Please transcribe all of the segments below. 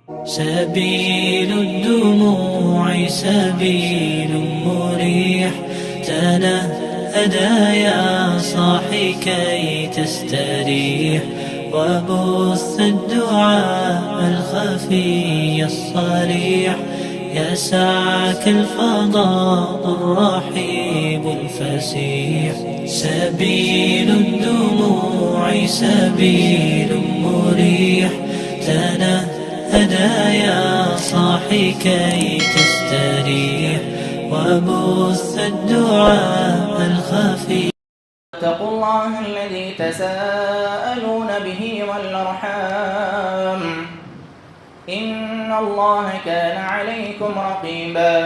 سبيل الدموع سبيل مريح، تنهدى يا صاحي كي تستريح، وبث الدعاء الخفي الصريح، يسعك الفضاء الرحيب الفسيح. سبيل الدموع سبيل مريح، تنهدى يا صاحي كي تستريح، وبث الدعاء الخفي. اتقوا الله الذي تساءلون به والأرحام، إن الله كان عليكم رقيبا.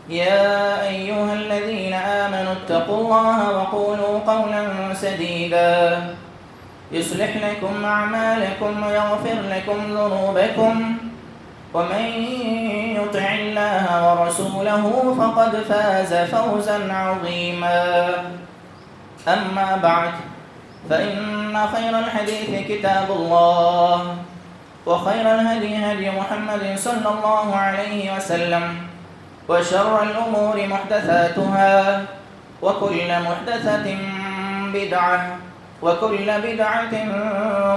يا أيها الذين آمنوا اتقوا الله وقولوا قولا سديدا يصلح لكم أعمالكم ويغفر لكم ذنوبكم، ومن يطع الله ورسوله فقد فاز فوزا عظيما. أما بعد، فإن خير الحديث كتاب الله، وخير الهدي هدي محمد صلى الله عليه وسلم، وشر الأمور محدثاتها، وكل محدثة بدعة، وكل بدعة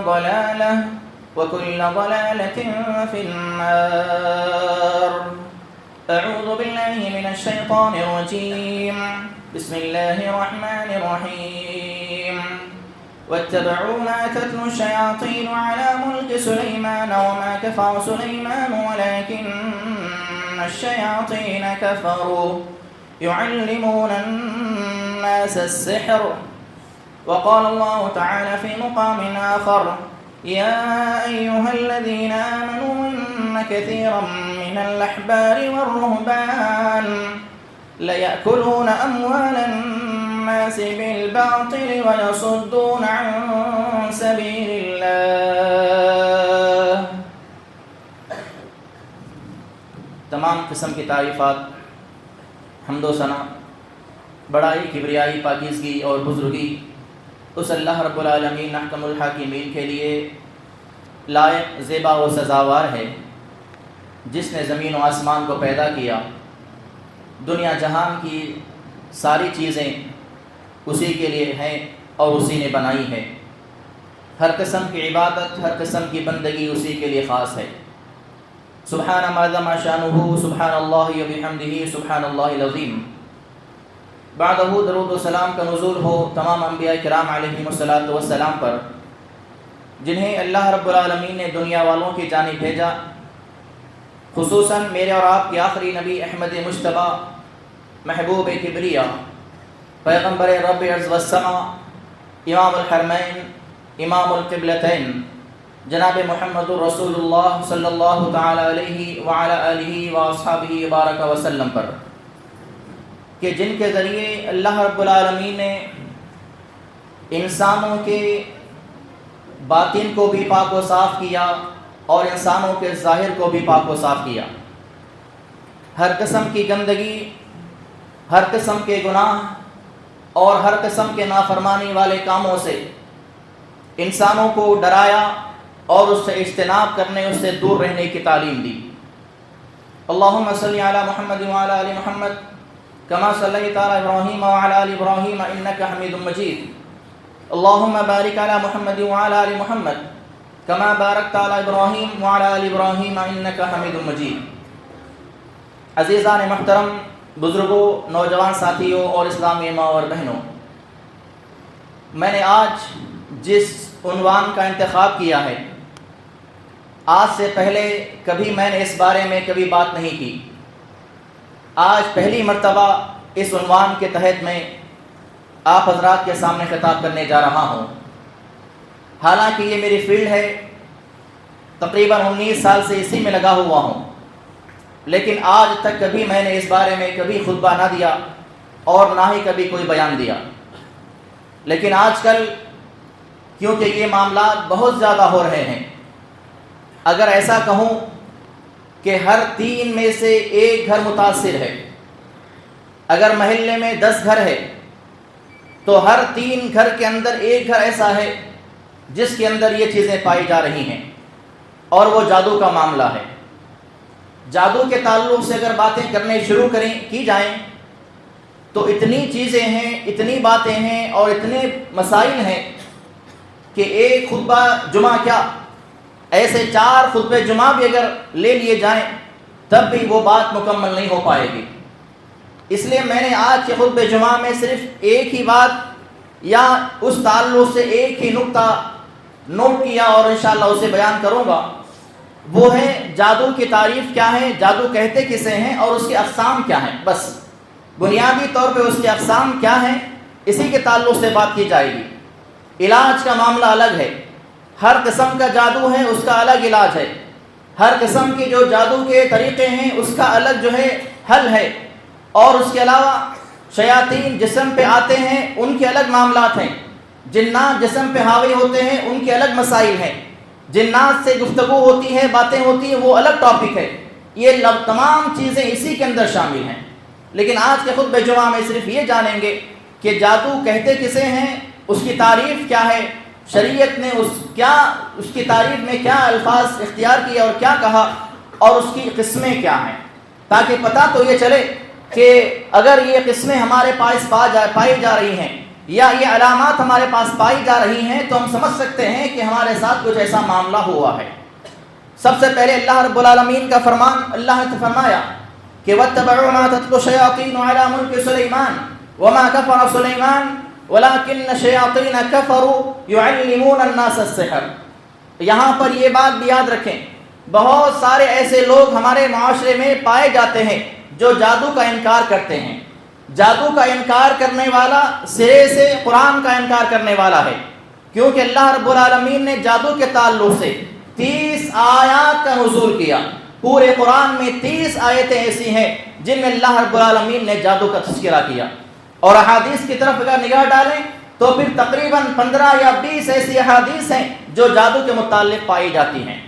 ضلالة، وكل ضلالة في النار. أعوذ بالله من الشيطان الرجيم. بسم الله الرحمن الرحيم. واتبعوا ما تتلو الشياطين على ملك سليمان وما كفر سليمان ولكن الشياطين كفروا يعلمون الناس السحر. وقال الله تعالى في مقام آخر: يا أيها الذين آمنوا إن كثيرا من الأحبار والرهبان ليأكلون أموال الناس بالباطل ويصدون عن سبيل الله. تمام قسم کی تعریفات، حمد و ثنا، بڑائی، کبریائی، پاکیزگی اور بزرگی اس اللہ رب العالمین احکم الحاکمین کے لیے لائق، زیبا و سزاوار ہے، جس نے زمین و آسمان کو پیدا کیا. دنیا جہان کی ساری چیزیں اسی کے لیے ہیں اور اسی نے بنائی ہے. ہر قسم کی عبادت، ہر قسم کی بندگی اسی کے لیے خاص ہے. سبحان ما عظم شانہ، سبحان اللہ و بحمدہ، سبحان اللہ العظیم. بعدہ درود و سلام کا نزول ہو تمام انبیاء کرام علیہم الصلاۃ والسلام پر، جنہیں اللہ رب العالمین نے دنیا والوں کی جانب بھیجا. خصوصاً میرے اور آپ کے آخری نبی احمد مجتبیٰ، محبوب کبریا، پیغمبر رب ارض والسماء، امام الحرمین، امام القبلتین، جناب محمد رسول اللہ صلی اللہ تعالی علیہ وعلی آلہ واصحابہ وبارک وسلم پر، کہ جن کے ذریعے اللہ رب العالمین نے انسانوں کے باطن کو بھی پاک و صاف کیا اور انسانوں کے ظاہر کو بھی پاک و صاف کیا. ہر قسم کی گندگی، ہر قسم کے گناہ اور ہر قسم کے نافرمانی والے کاموں سے انسانوں کو ڈرایا اور اس سے اجتناب کرنے، اس سے دور رہنے کی تعلیم دی. اللہم صلی علی محمد وعلی آل محمد کما صلیت علی ابراہیم وعلی آل ابراہیم انک حمید مجید. اللہم بارک علی محمد وعلی آل محمد کما بارکت علی ابراہیم وعلی آل ابراہیم انک حمید مجید. عزیزان محترم، بزرگوں، نوجوان ساتھیوں اور اسلامی ماں اور بہنوں، میں نے آج جس عنوان کا انتخاب کیا ہے، آج سے پہلے کبھی میں نے اس بارے میں کبھی بات نہیں کی. آج پہلی مرتبہ اس عنوان کے تحت میں آپ حضرات کے سامنے خطاب کرنے جا رہا ہوں. حالانکہ یہ میری فیلڈ ہے، تقریباً 19 سال سے اسی میں لگا ہوا ہوں، لیکن آج تک کبھی میں نے اس بارے میں کبھی خطبہ نہ دیا اور نہ ہی کبھی کوئی بیان دیا. لیکن آج کل کیونکہ یہ معاملات بہت زیادہ ہو رہے ہیں، اگر ایسا کہوں کہ ہر 3 میں سے 1 گھر متاثر ہے، اگر محلے میں 10 گھر ہے تو ہر 3 گھر کے اندر 1 گھر ایسا ہے جس کے اندر یہ چیزیں پائی جا رہی ہیں. اور وہ جادو کا معاملہ ہے۔ جادو کے تعلق سے اگر باتیں کرنے شروع کی جائیں تو اتنی چیزیں ہیں، اتنی باتیں ہیں اور اتنے مسائل ہیں کہ ایک خطبہ جمعہ کیا، ایسے 4 خطبے جمعہ بھی اگر لے لیے جائیں تب بھی وہ بات مکمل نہیں ہو پائے گی۔ اس لیے میں نے آج کے خطبے جمعہ میں صرف ایک ہی بات یا اس تعلق سے ایک ہی نقطہ نوٹ کیا اور انشاءاللہ اسے بیان کروں گا، وہ ہے جادو کی تعریف کیا ہے، جادو کہتے کسے ہیں اور اس کی اقسام کیا ہیں۔ بس بنیادی طور پہ اس کی اقسام کیا ہیں اسی کے تعلق سے بات کی جائے گی۔ علاج کا معاملہ الگ ہے، ہر قسم کا جادو ہے اس کا الگ علاج ہے، ہر قسم کے جو جادو کے طریقے ہیں اس کا الگ جو ہے حل ہے، اور اس کے علاوہ شیاطین جسم پہ آتے ہیں ان کے الگ معاملات ہیں، جنات جسم پہ حاوی ہوتے ہیں ان کے الگ مسائل ہیں، جنات سے گفتگو ہوتی ہے، باتیں ہوتی ہیں، وہ الگ ٹاپک ہے۔ یہ تمام چیزیں اسی کے اندر شامل ہیں۔ لیکن آج کے خطبہ جمعہ میں صرف یہ جانیں گے کہ جادو کہتے کسے ہیں، اس کی تعریف کیا ہے، شریعت نے اس کی تعریف میں کیا الفاظ اختیار کیے اور کیا کہا، اور اس کی قسمیں کیا ہیں، تاکہ پتہ تو یہ چلے کہ اگر یہ قسمیں ہمارے پاس پائی جا رہی ہیں یا یہ علامات ہمارے پاس پائی جا رہی ہیں تو ہم سمجھ سکتے ہیں کہ ہمارے ساتھ کچھ ایسا معاملہ ہوا ہے۔ سب سے پہلے اللہ رب العالمین کا فرمان، اللہ نے فرمایا کہ وَاتَّبَعُوا مَا تَتْلُو الشَّيَاطِينُ عَلَىٰ مُلْكِ سُلَيْمَانَ وَمَا كَفَرَ سُلَيْمَانُ وَلَٰكِنَّ الشَّيَاطِينَ كَفَرُوا يُعَلِّمُونَ النَّاسَ السِّحْرَ۔ یہاں پر یہ بات بھی یاد رکھیں، بہت سارے ایسے لوگ ہمارے معاشرے میں پائے جاتے ہیں جو جادو کا انکار کرتے ہیں۔ جادو کا انکار کرنے والا سرے سے قرآن کا انکار کرنے والا ہے، کیونکہ اللہ رب العالمین نے جادو کے تعلق سے 30 آیات کا نزول کیا۔ پورے قرآن میں 30 آیتیں ایسی ہیں جن میں اللہ رب العالمین نے جادو کا تذکرہ کیا، اور احادیث کی طرف اگر نگاہ ڈالیں تو پھر تقریباً 15 یا 20 ایسی احادیث ہیں جو جادو کے متعلق پائی جاتی ہیں۔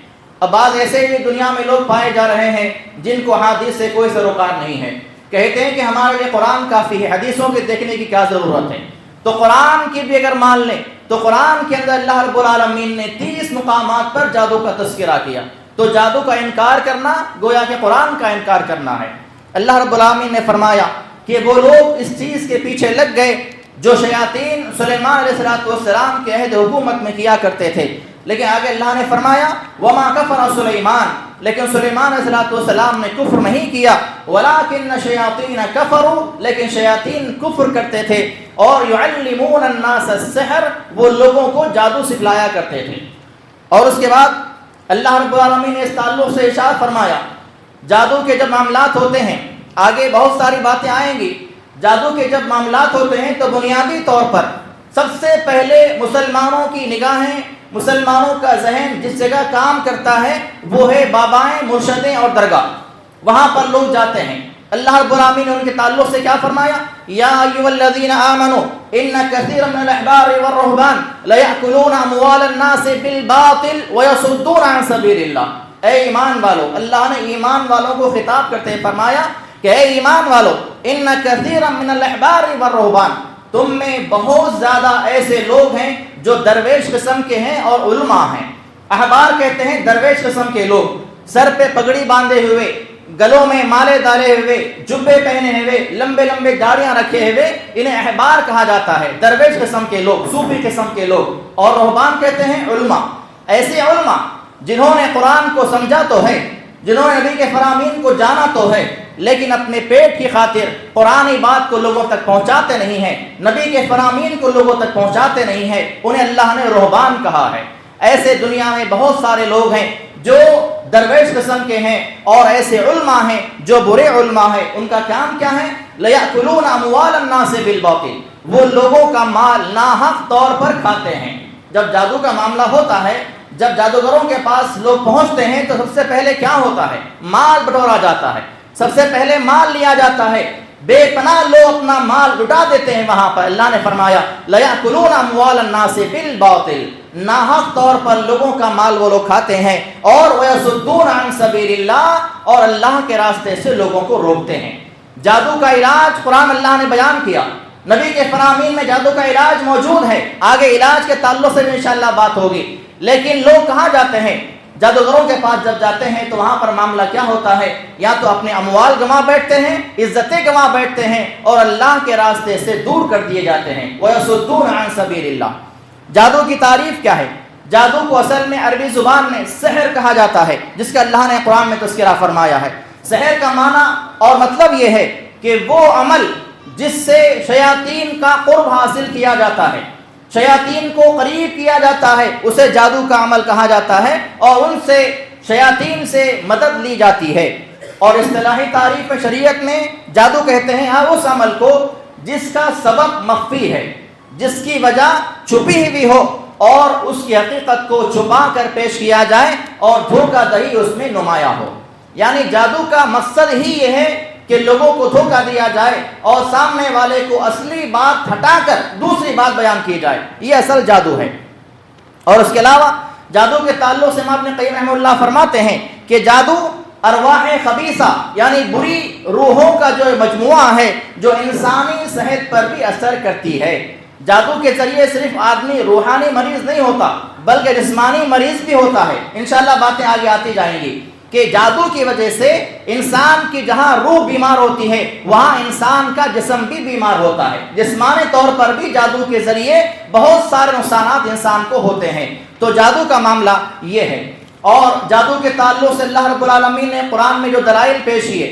اب بعض ایسے بھی دنیا میں لوگ پائے جا رہے ہیں جن کو حدیث سے کوئی سروکار نہیں ہے، کہتے ہیں کہ ہمارے لیے قرآن کافی ہے، حدیثوں کے دیکھنے کی کیا ضرورت ہے۔ تو قرآن کی بھی اگر مان لیں تو قرآن کے اندر اللہ رب العالمین نے 30 مقامات پر جادو کا تذکرہ کیا، تو جادو کا انکار کرنا گویا کہ قرآن کا انکار کرنا ہے۔ اللہ رب العالمین نے فرمایا کہ وہ لوگ اس چیز کے پیچھے لگ گئے جو شیاطین سلیمان علیہ السلام کے عہد حکومت میں کیا کرتے تھے، لیکن آگے اللہ نے فرمایا وَمَا كَفَرَ سُلَيْمَانَ، لیکن سلیمان علیہ السلام نے کفر نہیں کیا، وَلَٰكِنَّ الشَّيَاطِينَ كَفَرُوا، لیکن شیاطین کفر کرتے تھے، اور يُعَلِّمُونَ النَّاسَ السِّحْرَ، وہ لوگوں کو جادو سکھلایا کرتے تھے۔ اور اس کے بعد اللہ رب العالمین نے اس تعلق سے ارشاد فرمایا، جادو کے جب معاملات ہوتے ہیں، آگے بہت ساری باتیں آئیں گی، جادو کے جب معاملات ہوتے ہیں تو بنیادی طور پر سب سے پہلے مسلمانوں کی نگاہیں، مسلمانوں کا ذہن جس جگہ کام کرتا ہے وہ ہے بابائیں، مرشدیں اور درگاہ، وہاں پر لوگ جاتے ہیں۔ اللہ رب العالمین نے ان کے تعلق سے کیا فرمایا، یا ایھا الذین آمنوا ان کثیرا من الاحبار والرہبان لیأکلون اموال الناس بالباطل ویصدون عن سبیل اللہ۔ اے ایمان والو، اللہ نے ایمان والوں کو خطاب کرتے فرمایا کہ اے ایمان والو، ان کثیرا من الاحبار والرہبان، تم میں بہت زیادہ ایسے لوگ ہیں جو درویش قسم کے ہیں اور علماء ہیں۔ احبار کہتے ہیں درویش قسم کے لوگ، سر پہ پگڑی باندھے ہوئے، گلوں میں مالے ڈالے ہوئے، جبے پہنے ہوئے، لمبے لمبے داڑیاں رکھے ہوئے، انہیں احبار کہا جاتا ہے، درویش قسم کے لوگ، صوفی قسم کے لوگ۔ اور رہبان کہتے ہیں علماء، ایسے علماء جنہوں نے قرآن کو سمجھا تو ہے، جنہوں نے نبی کے فرامین کو جانا تو ہے، لیکن اپنے پیٹ کی خاطر قرآنی بات کو لوگوں تک پہنچاتے نہیں ہیں، نبی کے فرامین کو لوگوں تک پہنچاتے نہیں ہیں، انہیں اللہ نے رہبان کہا ہے۔ ایسے دنیا میں بہت سارے لوگ ہیں جو درویش قسم کے ہیں، اور ایسے علماء ہیں جو برے علماء ہیں، ان کا کام کیا ہے، لیأکلون اموال الناس بالباطل، وہ لوگوں کا مال ناحق طور پر کھاتے ہیں۔ جب جادو کا معاملہ ہوتا ہے، جب جادوگروں کے پاس لوگ پہنچتے ہیں تو سب سے پہلے کیا ہوتا ہے، مال بٹورا جاتا ہے، سب سے پہلے مال لیا جاتا ہے، بے پناہ لوگ اپنا مال لٹا دیتے ہیں وہاں پر۔ اللہ نے فرمایا لیأکلون اموال الناس بالباطل، ناحق طور پر لوگوں کا مال وہ لوگ کھاتے ہیں، اور ویصدون عن سبیل اللہ، اور اللہ کے راستے سے لوگوں کو روکتے ہیں۔ جادو کا علاج قرآن اللہ نے بیان کیا، نبی کے فرامین میں جادو کا علاج موجود ہے، آگے علاج کے تعلق سے انشاءاللہ بات ہوگی۔ لیکن لوگ کہاں جاتے ہیں، جادوگروں کے پاس جب جاتے ہیں تو وہاں پر معاملہ کیا ہوتا ہے؟ یا تو اپنے اموال گنوا بیٹھتے ہیں، عزتیں گنوا بیٹھتے ہیں، اور اللہ کے راستے سے دور کر دیے جاتے ہیں۔ وَيَصُدُّونَ عَن سَبِيلِ اللَّهِ۔ جادو کی تعریف کیا ہے؟ جادو کو اصل میں عربی زبان میں سحر کہا جاتا ہے، جس کا اللہ نے قرآن میں تذکرہ فرمایا ہے۔ سحر کا معنی اور مطلب یہ ہے کہ وہ عمل جس سے شیاطین کا قرب حاصل کیا جاتا ہے، شیاطین کو قریب کیا جاتا ہے، اسے جادو کا عمل کہا جاتا ہے، اور ان سے شیاطین سے مدد لی جاتی ہے۔ اور اصطلاحی تعریف شریعت میں جادو کہتے ہیں اس عمل کو جس کا سبب مخفی ہے، جس کی وجہ چھپی ہوئی ہو، اور اس کی حقیقت کو چھپا کر پیش کیا جائے اور دھوکہ دہی اس میں نمایاں ہو۔ یعنی جادو کا مقصد ہی یہ ہے کہ لوگوں کو دھوکہ دیا جائے اور سامنے والے کو اصلی بات ہٹا کر دوسری بات بیان کی جائے، یہ اصل جادو ہے۔ اور اس کے علاوہ جادو کے تعلق سے امام ابن قیم رحمہ اللہ فرماتے ہیں کہ جادو ارواح خبیثہ یعنی بری روحوں کا جو مجموعہ ہے جو انسانی صحت پر بھی اثر کرتی ہے۔ جادو کے ذریعے صرف آدمی روحانی مریض نہیں ہوتا بلکہ جسمانی مریض بھی ہوتا ہے۔ انشاءاللہ باتیں آگے آتی جائیں گی کہ جادو کی وجہ سے انسان کی جہاں روح بیمار ہوتی ہے وہاں انسان کا جسم بھی بیمار ہوتا ہے۔ جسمانی طور پر بھی جادو کے ذریعے بہت سارے نقصانات انسان کو ہوتے ہیں۔ تو جادو کا معاملہ یہ ہے۔ اور جادو کے تعلق سے اللہ رب العالمین نے قرآن میں جو دلائل پیش کیے،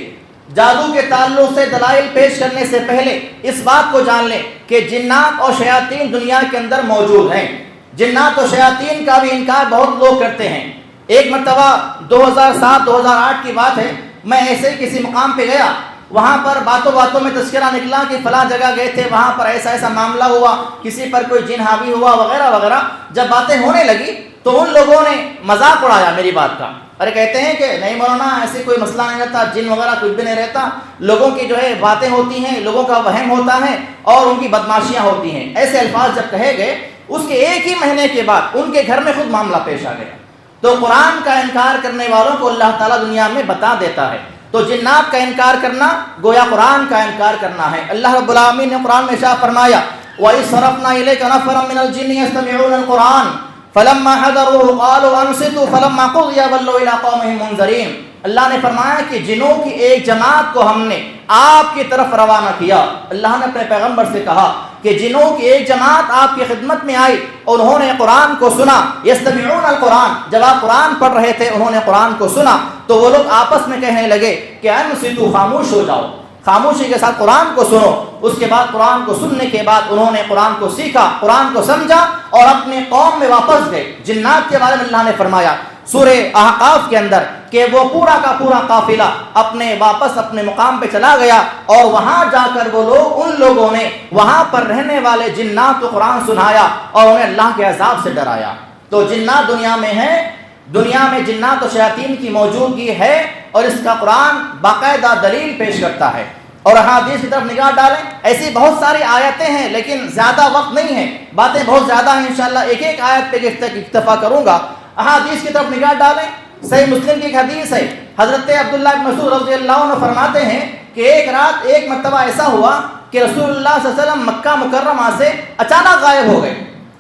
جادو کے تعلق سے دلائل پیش کرنے سے پہلے اس بات کو جان لیں کہ جنات اور شیاطین دنیا کے اندر موجود ہیں۔ جنات اور شیاطین کا بھی انکار بہت لوگ کرتے ہیں۔ ایک مرتبہ 2007-2008 کی بات ہے، میں ایسے ہی کسی مقام پہ گیا، وہاں پر باتوں باتوں میں تذکرہ نکلا کہ فلاں جگہ گئے تھے، وہاں پر ایسا ایسا معاملہ ہوا، کسی پر کوئی جن حاوی ہوا وغیرہ وغیرہ۔ جب باتیں ہونے لگی تو ان لوگوں نے مذاق اڑایا میری بات کا، ارے کہتے ہیں کہ نہیں مولانا ایسے کوئی مسئلہ نہیں رہتا، جن وغیرہ کچھ بھی نہیں رہتا، لوگوں کی جو ہے باتیں ہوتی ہیں، لوگوں کا وہم ہوتا ہے اور ان کی بدماشیاں ہوتی ہیں۔ ایسے الفاظ جب کہے گئے اس کے ایک ہی مہینے کے بعد ان کے گھر میں خود معاملہ پیش آ گیا۔ تو قرآن کا انکار کرنے والوں کو اللہ تعالیٰ دنیا میں بتا دیتا ہے۔ تو جنات کا انکار کرنا گویا قرآن کا انکار کرنا ہے۔ اللہ رب العالمین نے قرآن میں ارشاد فرمایا وَإِذْ صَرَفْنَا إِلَيْكَ نَفَرًا مِنَ الْجِنِّ يَسْتَمِعُونَ الْقُرْآنَ فَلَمَّا حَضَرُوهُ قَالُوا أَنصِتُوا فَلَمَّا قُضِيَ وَلَّوْا إِلَىٰ قَوْمِهِمْ مُنذِرِينَ۔ اللہ نے فرمایا کہ جنوں کی ایک جماعت کو ہم نے آپ کی طرف روانہ کیا۔ اللہ نے اپنے پیغمبر سے کہا کہ جنوں کی ایک جماعت آپ کی خدمت میں آئی اور انہوں نے قرآن کو سنا، یستمعون القرآن، جب آپ قرآن پڑھ رہے تھے انہوں نے قرآن کو سنا تو وہ لوگ آپس میں کہنے لگے کہ انصتوا، خاموش ہو جاؤ، خاموشی کے ساتھ قرآن کو سنو۔ اس کے بعد قرآن کو سننے کے بعد انہوں نے قرآن کو سیکھا، قرآن کو سمجھا اور اپنے قوم میں واپس گئے۔ جنات کے بارے میں اللہ نے فرمایا سورہ احقاف کے اندر کہ وہ پورا کا پورا قافلہ واپس اپنے مقام پہ چلا گیا، اور وہاں جا کر وہ لوگ، ان لوگوں نے وہاں پر رہنے والے جنات کو قرآن سنایا اور انہیں اللہ کے عذاب سے ڈرایا۔ تو جنات دنیا میں ہیں، دنیا میں جنات و شیاطین کی موجودگی ہے، اور اس کا قرآن باقاعدہ دلیل پیش کرتا ہے۔ اور احادیث کی طرف نگاہ ڈالیں، ایسی بہت ساری آیتیں ہیں لیکن زیادہ وقت نہیں ہے، باتیں بہت زیادہ ہیں، انشاءاللہ ایک ایک آیت پہ اکتفا کروں گا۔ احادیث کی طرف نگاہ ڈالیں، صحیح مسلم کی ایک حدیث ہے، حضرت عبداللہ بن مسعود رضی اللہ عنہ فرماتے ہیں کہ ایک رات ایک مرتبہ ایسا ہوا کہ رسول اللہ صلی اللہ علیہ وسلم مکہ مکرمہ سے اچانک غائب ہو گئے،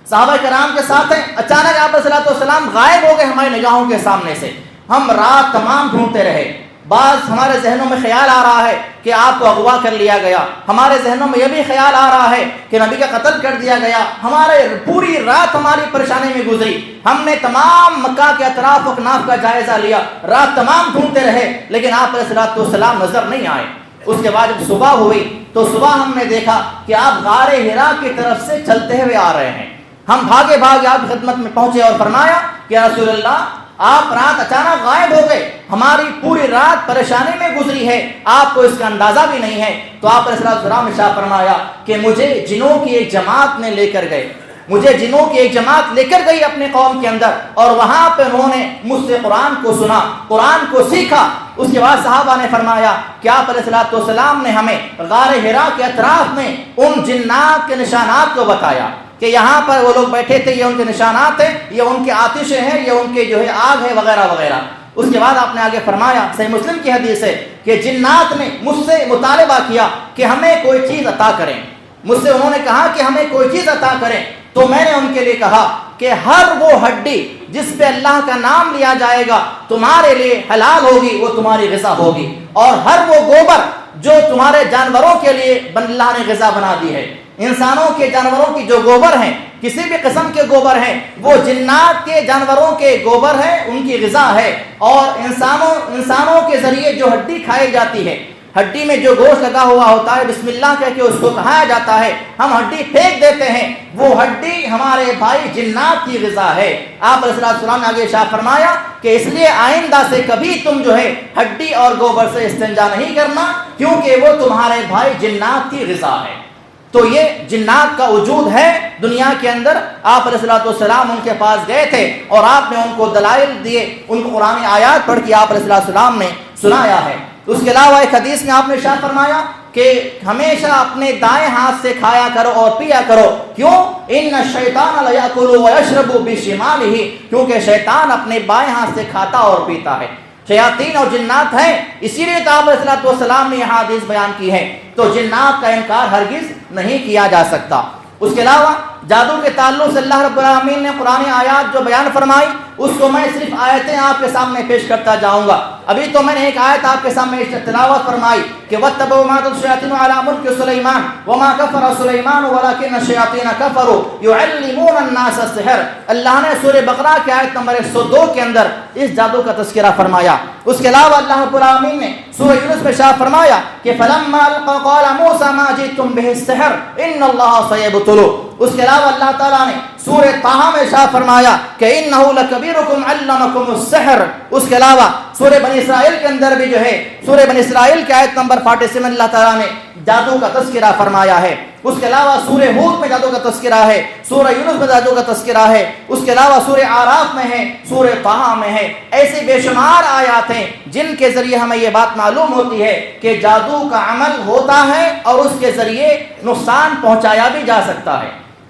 صحابہ کرام کے ساتھ ہیں، اچانک آپ صلی اللہ علیہ وسلم غائب ہو گئے ہماری نگاہوں کے سامنے سے۔ ہم رات تمام ڈھونڈتے رہے، بعض ہمارے ذہنوں میں خیال آ رہا ہے کہ آپ کو اغوا کر لیا گیا، ہمارے ذہنوں میں یہ بھی خیال آ رہا ہے کہ نبی کا قتل کر دیا گیا۔ ہمارے پوری رات ہماری پریشانی میں گزری، ہم نے تمام مکہ کے اطراف و اکناف کا جائزہ لیا، رات تمام ڈھونڈتے رہے لیکن آپ علیہ السلام نظر نہیں آئے۔ اس کے بعد جب صبح ہوئی تو صبح ہم نے دیکھا کہ آپ غار حرا کی طرف سے چلتے ہوئے آ رہے ہیں۔ ہم بھاگے بھاگے آپ کی خدمت میں پہنچے اور فرمایا کہ رسول اللہ آپ رات اچانک غائب ہو گئے، ہماری پوری رات پریشانی میں گزری ہے، آپ کو اس کا اندازہ بھی نہیں ہے۔ تو آپ علیہ السلام نے ارشاد فرمایا کہ مجھے جنوں کی ایک جماعت نے لے کر گئے، مجھے جنوں کی ایک جماعت لے کر گئی اپنے قوم کے اندر، اور وہاں پہ انہوں نے مجھ سے قرآن کو سنا، قرآن کو سیکھا۔ اس کے بعد صحابہ نے فرمایا کہ آپ علیہ السلام نے ہمیں غار حرا کے اطراف میں ان جنات کے نشانات کو بتایا کہ یہاں پر وہ لوگ بیٹھے تھے، یہ ان کے نشانات ہیں، یہ ان کے آتشیں ہیں، یہ ان کے جو ہے آگ ہے وغیرہ وغیرہ۔ اس کے بعد آپ نے آگے فرمایا، صحیح مسلم کی حدیث ہے کہ جنات نے مجھ سے مطالبہ کیا کہ ہمیں کوئی چیز عطا کریں، مجھ سے انہوں نے کہا کہ ہمیں کوئی چیز عطا کریں، تو میں نے ان کے لیے کہا کہ ہر وہ ہڈی جس پہ اللہ کا نام لیا جائے گا تمہارے لیے حلال ہوگی، وہ تمہاری غذا ہوگی، اور ہر وہ گوبر جو تمہارے جانوروں کے لیے اللہ نے غذا بنا دی ہے، انسانوں کے جانوروں کی جو گوبر ہیں، کسی بھی قسم کے گوبر ہیں، وہ جنات کے جانوروں کے گوبر ہے، ان کی غذا ہے، اور انسانوں کے ذریعے جو ہڈی کھائی جاتی ہے، ہڈی میں جو گوشت لگا ہوا ہوتا ہے، بسم اللہ کہہ کے اس کو کھایا جاتا ہے، ہم ہڈی پھینک دیتے ہیں، وہ ہڈی ہمارے بھائی جنات کی غذا ہے۔ آپ علیہ السلام نے آگے ارشاد فرمایا کہ اس لیے آئندہ سے کبھی تم جو ہے ہڈی اور گوبر سے استنجا نہیں کرنا، کیونکہ وہ تمہارے بھائی جنات کی غذا ہے۔ تو یہ جنات کا وجود ہے دنیا کے اندر۔ آپ علیہ السلام ان کے پاس گئے تھے اور آپ نے ان کو دلائل دیے، ان کو قرآن آیات پڑھ کے آپ علیہ السلام نے سنایا ہے۔ اس کے علاوہ ایک حدیث میں آپ نے ارشاد فرمایا کہ ہمیشہ اپنے دائیں ہاتھ سے کھایا کرو اور پیا کرو، کیوں؟ ان الشیطان لیأکل ویشرب بشمالہ، کیونکہ شیطان اپنے بائیں ہاتھ سے کھاتا اور پیتا ہے۔ شیاطین اور جنات ہیں، اسی لیے تو آپ علیہ السلام نے یہاں حدیث بیان کی ہے، تو جنات کا انکار ہرگز نہیں کیا جا سکتا۔ اس کے علاوہ جادو کے تعلق سے اللہ رب العالمین نے قرآن آیات جو بیان فرمائی، اس کو میں صرف آیتیں آپ کے سامنے پیش کرتا جاؤں گا۔ ابھی تو میں نے ایک آیت آپ کے سامنے تلاوت فرمائی کہ وَاتَّبَعُوا مَا تَتْلُو الشَّيَاطِينُ عَلَىٰ مُلْكِ سُلَيْمَانَ وَمَا كَفَرَ سُلَيْمَانُ وَلَٰكِنَّ الشَّيَاطِينَ كَفَرُوا يُعَلِّمُونَ النَّاسَ السِّحْرَ۔ اللہ نے سورہ بقرہ کی آیت نمبر 102 کے اندر اس جادو کا تذکرہ فرمایا۔ اس کے علاوہ اللہ رب العالمین نے سورہ یونس میں ارشاد فرمایا کہ فَلَمَّا أَلْقَىٰ قَالَ مُوسَىٰ مَا جِئْتُم بِهِ السِّحْرُ إِنَّ اللَّهَ سَيُبْطِلُهُ۔ اس کے علاوہ اللہ تعالیٰ نے سورہ طٰہٰ میں ارشاد فرمایا کہ إِنَّهُ لَكَبِيرُكُمْ عَلَّمَكُمُ السِّحْرَ۔ اس کے علاوہ سورہ بنی اسرائیل کے اندر بھی جو ہے سورہ بنی اسرائیل کی آیت نمبر 47 اللہ تعالیٰ نے جادو کا تذکرہ فرمایا ہے۔ اس کے علاوہ سورہ ہود میں جادو کا تذکرہ ہے، سورہ یونس میں جادو کا تذکرہ ہے، اس کے علاوہ سورہ اعراف میں ہے، سورہ طٰہٰ میں ہے۔ ایسے بے شمار آیات ہیں جن کے ذریعے ہمیں یہ بات معلوم ہوتی ہے کہ جادو کا عمل ہوتا ہے اور اس کے ذریعے نقصان پہنچایا بھی جا سکتا ہے۔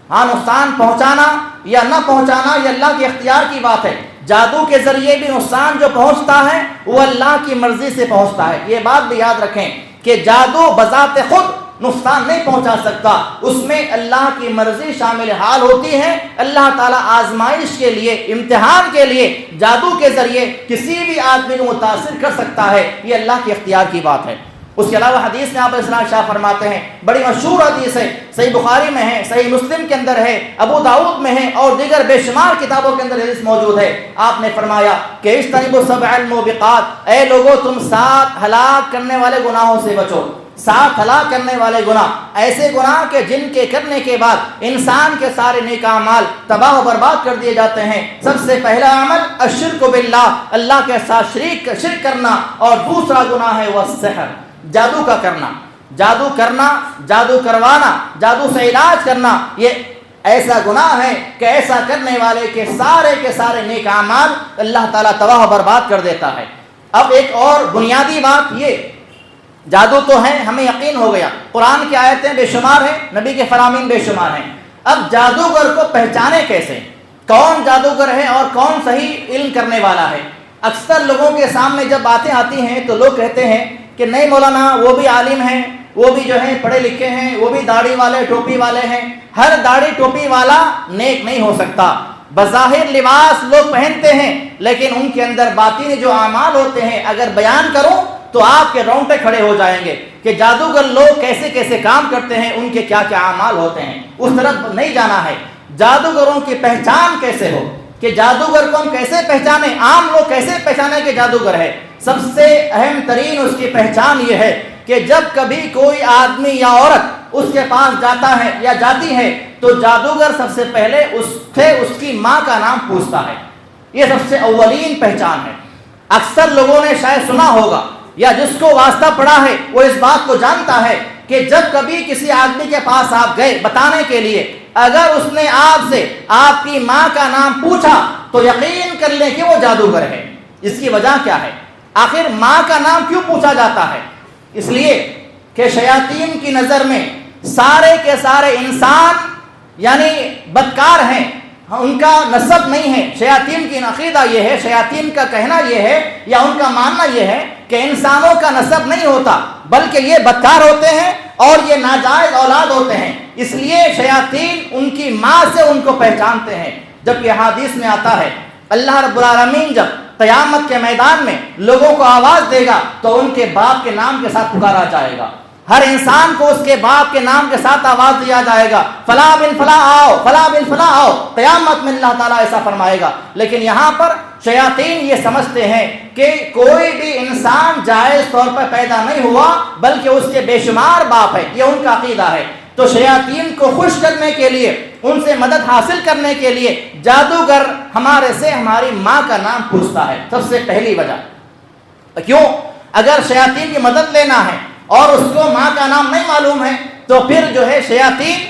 ہاں، نقصان پہنچانا یا نہ پہنچانا یہ اللہ کے اختیار کی بات ہے۔ جادو کے ذریعے بھی نقصان جو پہنچتا ہے وہ اللہ کی مرضی سے پہنچتا ہے۔ یہ بات بھی یاد رکھیں کہ جادو بذات خود نقصان نہیں پہنچا سکتا، اس میں اللہ کی مرضی شامل حال ہوتی ہے۔ اللہ تعالیٰ آزمائش کے لیے، امتحان کے لیے جادو کے ذریعے کسی بھی آدمی کو متاثر کر سکتا ہے، یہ اللہ کے اختیار کی بات ہے۔ اس کے علاوہ حدیث میں آپ علیہ السلام شاہ فرماتے ہیں، بڑی مشہور حدیث ہے، صحیح بخاری میں ہے، صحیح مسلم کے اندر ہے، ابو داؤد میں ہے اور دیگر بے شمار کتابوں کے اندر حدیث موجود ہے۔ آپ نے فرمایا کہ اجتنبوا سبع الموبقات، اے لوگو تم 7 ہلاک کرنے والے گناہوں سے بچو۔ 7 ہلاک کرنے والے گناہ، ایسے گناہ کے جن کے کرنے کے بعد انسان کے سارے نیک اعمال تباہ و برباد کر دیے جاتے ہیں۔ سب سے پہلا عمل الشرک باللہ، اللہ کے ساتھ شرک کرنا، اور دوسرا گناہ ہے وہ السحر، جادو کا کرنا، جادو کرنا، جادو کروانا، جادو سے علاج کرنا، یہ ایسا گناہ ہے کہ ایسا کرنے والے کے سارے نیک اعمال اللہ تعالیٰ تباہ و برباد کر دیتا ہے۔ اب ایک اور بنیادی بات، یہ جادو تو ہے، ہمیں یقین ہو گیا، قرآن کی آیتیں بے شمار ہیں، نبی کے فرامین بے شمار ہیں۔ اب جادوگر کو پہچانے کیسے؟ کون جادوگر ہے اور کون صحیح علم کرنے والا ہے؟ اکثر لوگوں کے سامنے جب باتیں آتی ہیں تو لوگ کہتے ہیں کہ نہیں مولانا، وہ بھی عالم ہیں، وہ بھی جو ہے پڑھے لکھے ہیں، وہ بھی داڑھی والے ٹوپی والے ہیں۔ ہر داڑھی ٹوپی والا نیک نہیں ہو سکتا۔ بظاہر لباس لوگ پہنتے ہیں لیکن ان کے اندر باطنی جو اعمال ہوتے ہیں اگر بیان کروں تو آپ کے رونگٹے کھڑے ہو جائیں گے کہ جادوگر لوگ کیسے کیسے کام کرتے ہیں، ان کے کیا کیا اعمال ہوتے ہیں۔ اس طرف نہیں جانا ہے۔ جادوگروں کی پہچان کیسے ہو، کہ جادوگر کو ہم کیسے پہچانے، عام لوگ کیسے پہچانے کہ جادوگر ہے؟ سب سے اہم ترین اس کی پہچان یہ ہے کہ جب کبھی کوئی آدمی یا عورت اس کے پاس جاتا ہے یا جاتی ہے تو جادوگر سب سے پہلے اس کی ماں کا نام پوچھتا ہے۔ یہ سب سے اولین پہچان ہے۔ اکثر لوگوں نے شاید سنا ہوگا یا جس کو واسطہ پڑا ہے وہ اس بات کو جانتا ہے کہ جب کبھی کسی آدمی کے پاس آپ گئے بتانے کے لیے، اگر اس نے آپ سے آپ کی ماں کا نام پوچھا تو یقین کر لیں کہ وہ جادوگر ہے۔ اس کی وجہ کیا ہے؟ آخر ماں کا نام کیوں پوچھا جاتا ہے؟ اس لیے کہ شیاطین کی نظر میں سارے کے سارے انسان یعنی بدکار ہیں، ان کا نسب نہیں ہے۔ شیاطین کی عقیدہ یہ ہے، شیاطین کا کہنا یہ ہے یا ان کا ماننا یہ ہے کہ انسانوں کا نسب نہیں ہوتا بلکہ یہ بدکار ہوتے ہیں اور یہ ناجائز اولاد ہوتے ہیں۔ اس لیے شیاطین ان کی ماں سے ان کو پہچانتے ہیں۔ جبکہ حدیث میں آتا ہے اللہ رب العالمین جب قیامت کے میدان میں لوگوں کو آواز دے گا تو ان کے باپ کے نام کے ساتھ پکارا جائے گا. ہر انسان کو اس کے باپ کے نام کے ساتھ آواز دیا جائے گا, فلاں بن فلاں آؤ, فلاں بن فلاں آؤ. قیامت میں اللہ تعالیٰ ایسا فرمائے گا. لیکن یہاں پر شیاطین یہ سمجھتے ہیں کہ کوئی بھی انسان جائز طور پر پیدا نہیں ہوا بلکہ اس کے بے شمار باپ ہے, یہ ان کا عقیدہ ہے. تو شیاطین کو خوش کرنے کے لیے, ان سے مدد حاصل کرنے کے لیے جادوگر ہمارے سے ہماری ماں کا نام پوچھتا ہے. سب سے پہلی وجہ کیوں؟ اگر شیاطین کی مدد لینا ہے اور اس کو ماں کا نام نہیں معلوم ہے تو پھر جو ہے شیاطین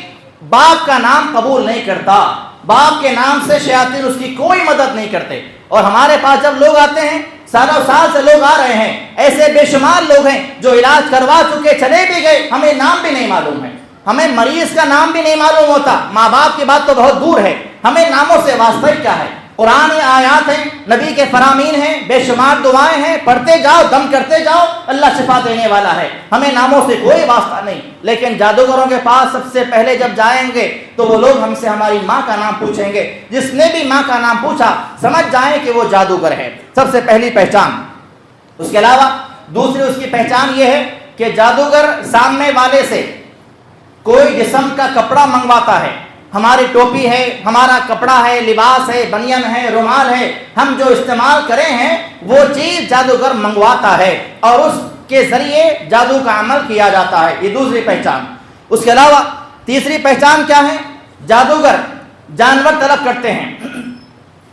باپ کا نام قبول نہیں کرتا. باپ کے نام سے شیاطین اس کی کوئی مدد نہیں کرتے. اور ہمارے پاس جب لوگ آتے ہیں, سالوں سال سے لوگ آ رہے ہیں, ایسے بے شمار لوگ ہیں جو علاج کروا چکے, چلے بھی گئے, ہمیں نام بھی نہیں معلوم ہے, ہمیں مریض کا نام بھی نہیں معلوم ہوتا. ماں باپ کی بات تو بہت دور ہے, ہمیں ناموں سے واسطہ ہی کیا ہے. قرآن آیات ہیں, نبی کے فرامین ہیں, بے شمار دعائیں ہیں, پڑھتے جاؤ, دم کرتے جاؤ, اللہ شفا دینے والا ہے. ہمیں ناموں سے کوئی واسطہ نہیں. لیکن جادوگروں کے پاس سب سے پہلے جب جائیں گے تو وہ لوگ ہم سے ہماری ماں کا نام پوچھیں گے. جس نے بھی ماں کا نام پوچھا سمجھ جائیں کہ وہ جادوگر ہے. سب سے پہلی پہچان. اس کے علاوہ دوسری اس کی پہچان یہ ہے کہ جادوگر سامنے والے سے کوئی جسم کا کپڑا منگواتا ہے. ہماری ٹوپی ہے, ہمارا کپڑا ہے, لباس ہے, بنیان ہے, رومال ہے, ہم جو استعمال کریں ہیں وہ چیز جادوگر منگواتا ہے اور اس کے ذریعے جادو کا عمل کیا جاتا ہے. یہ دوسری پہچان. اس کے علاوہ تیسری پہچان کیا ہے؟ جادوگر جانور طلب کرتے ہیں.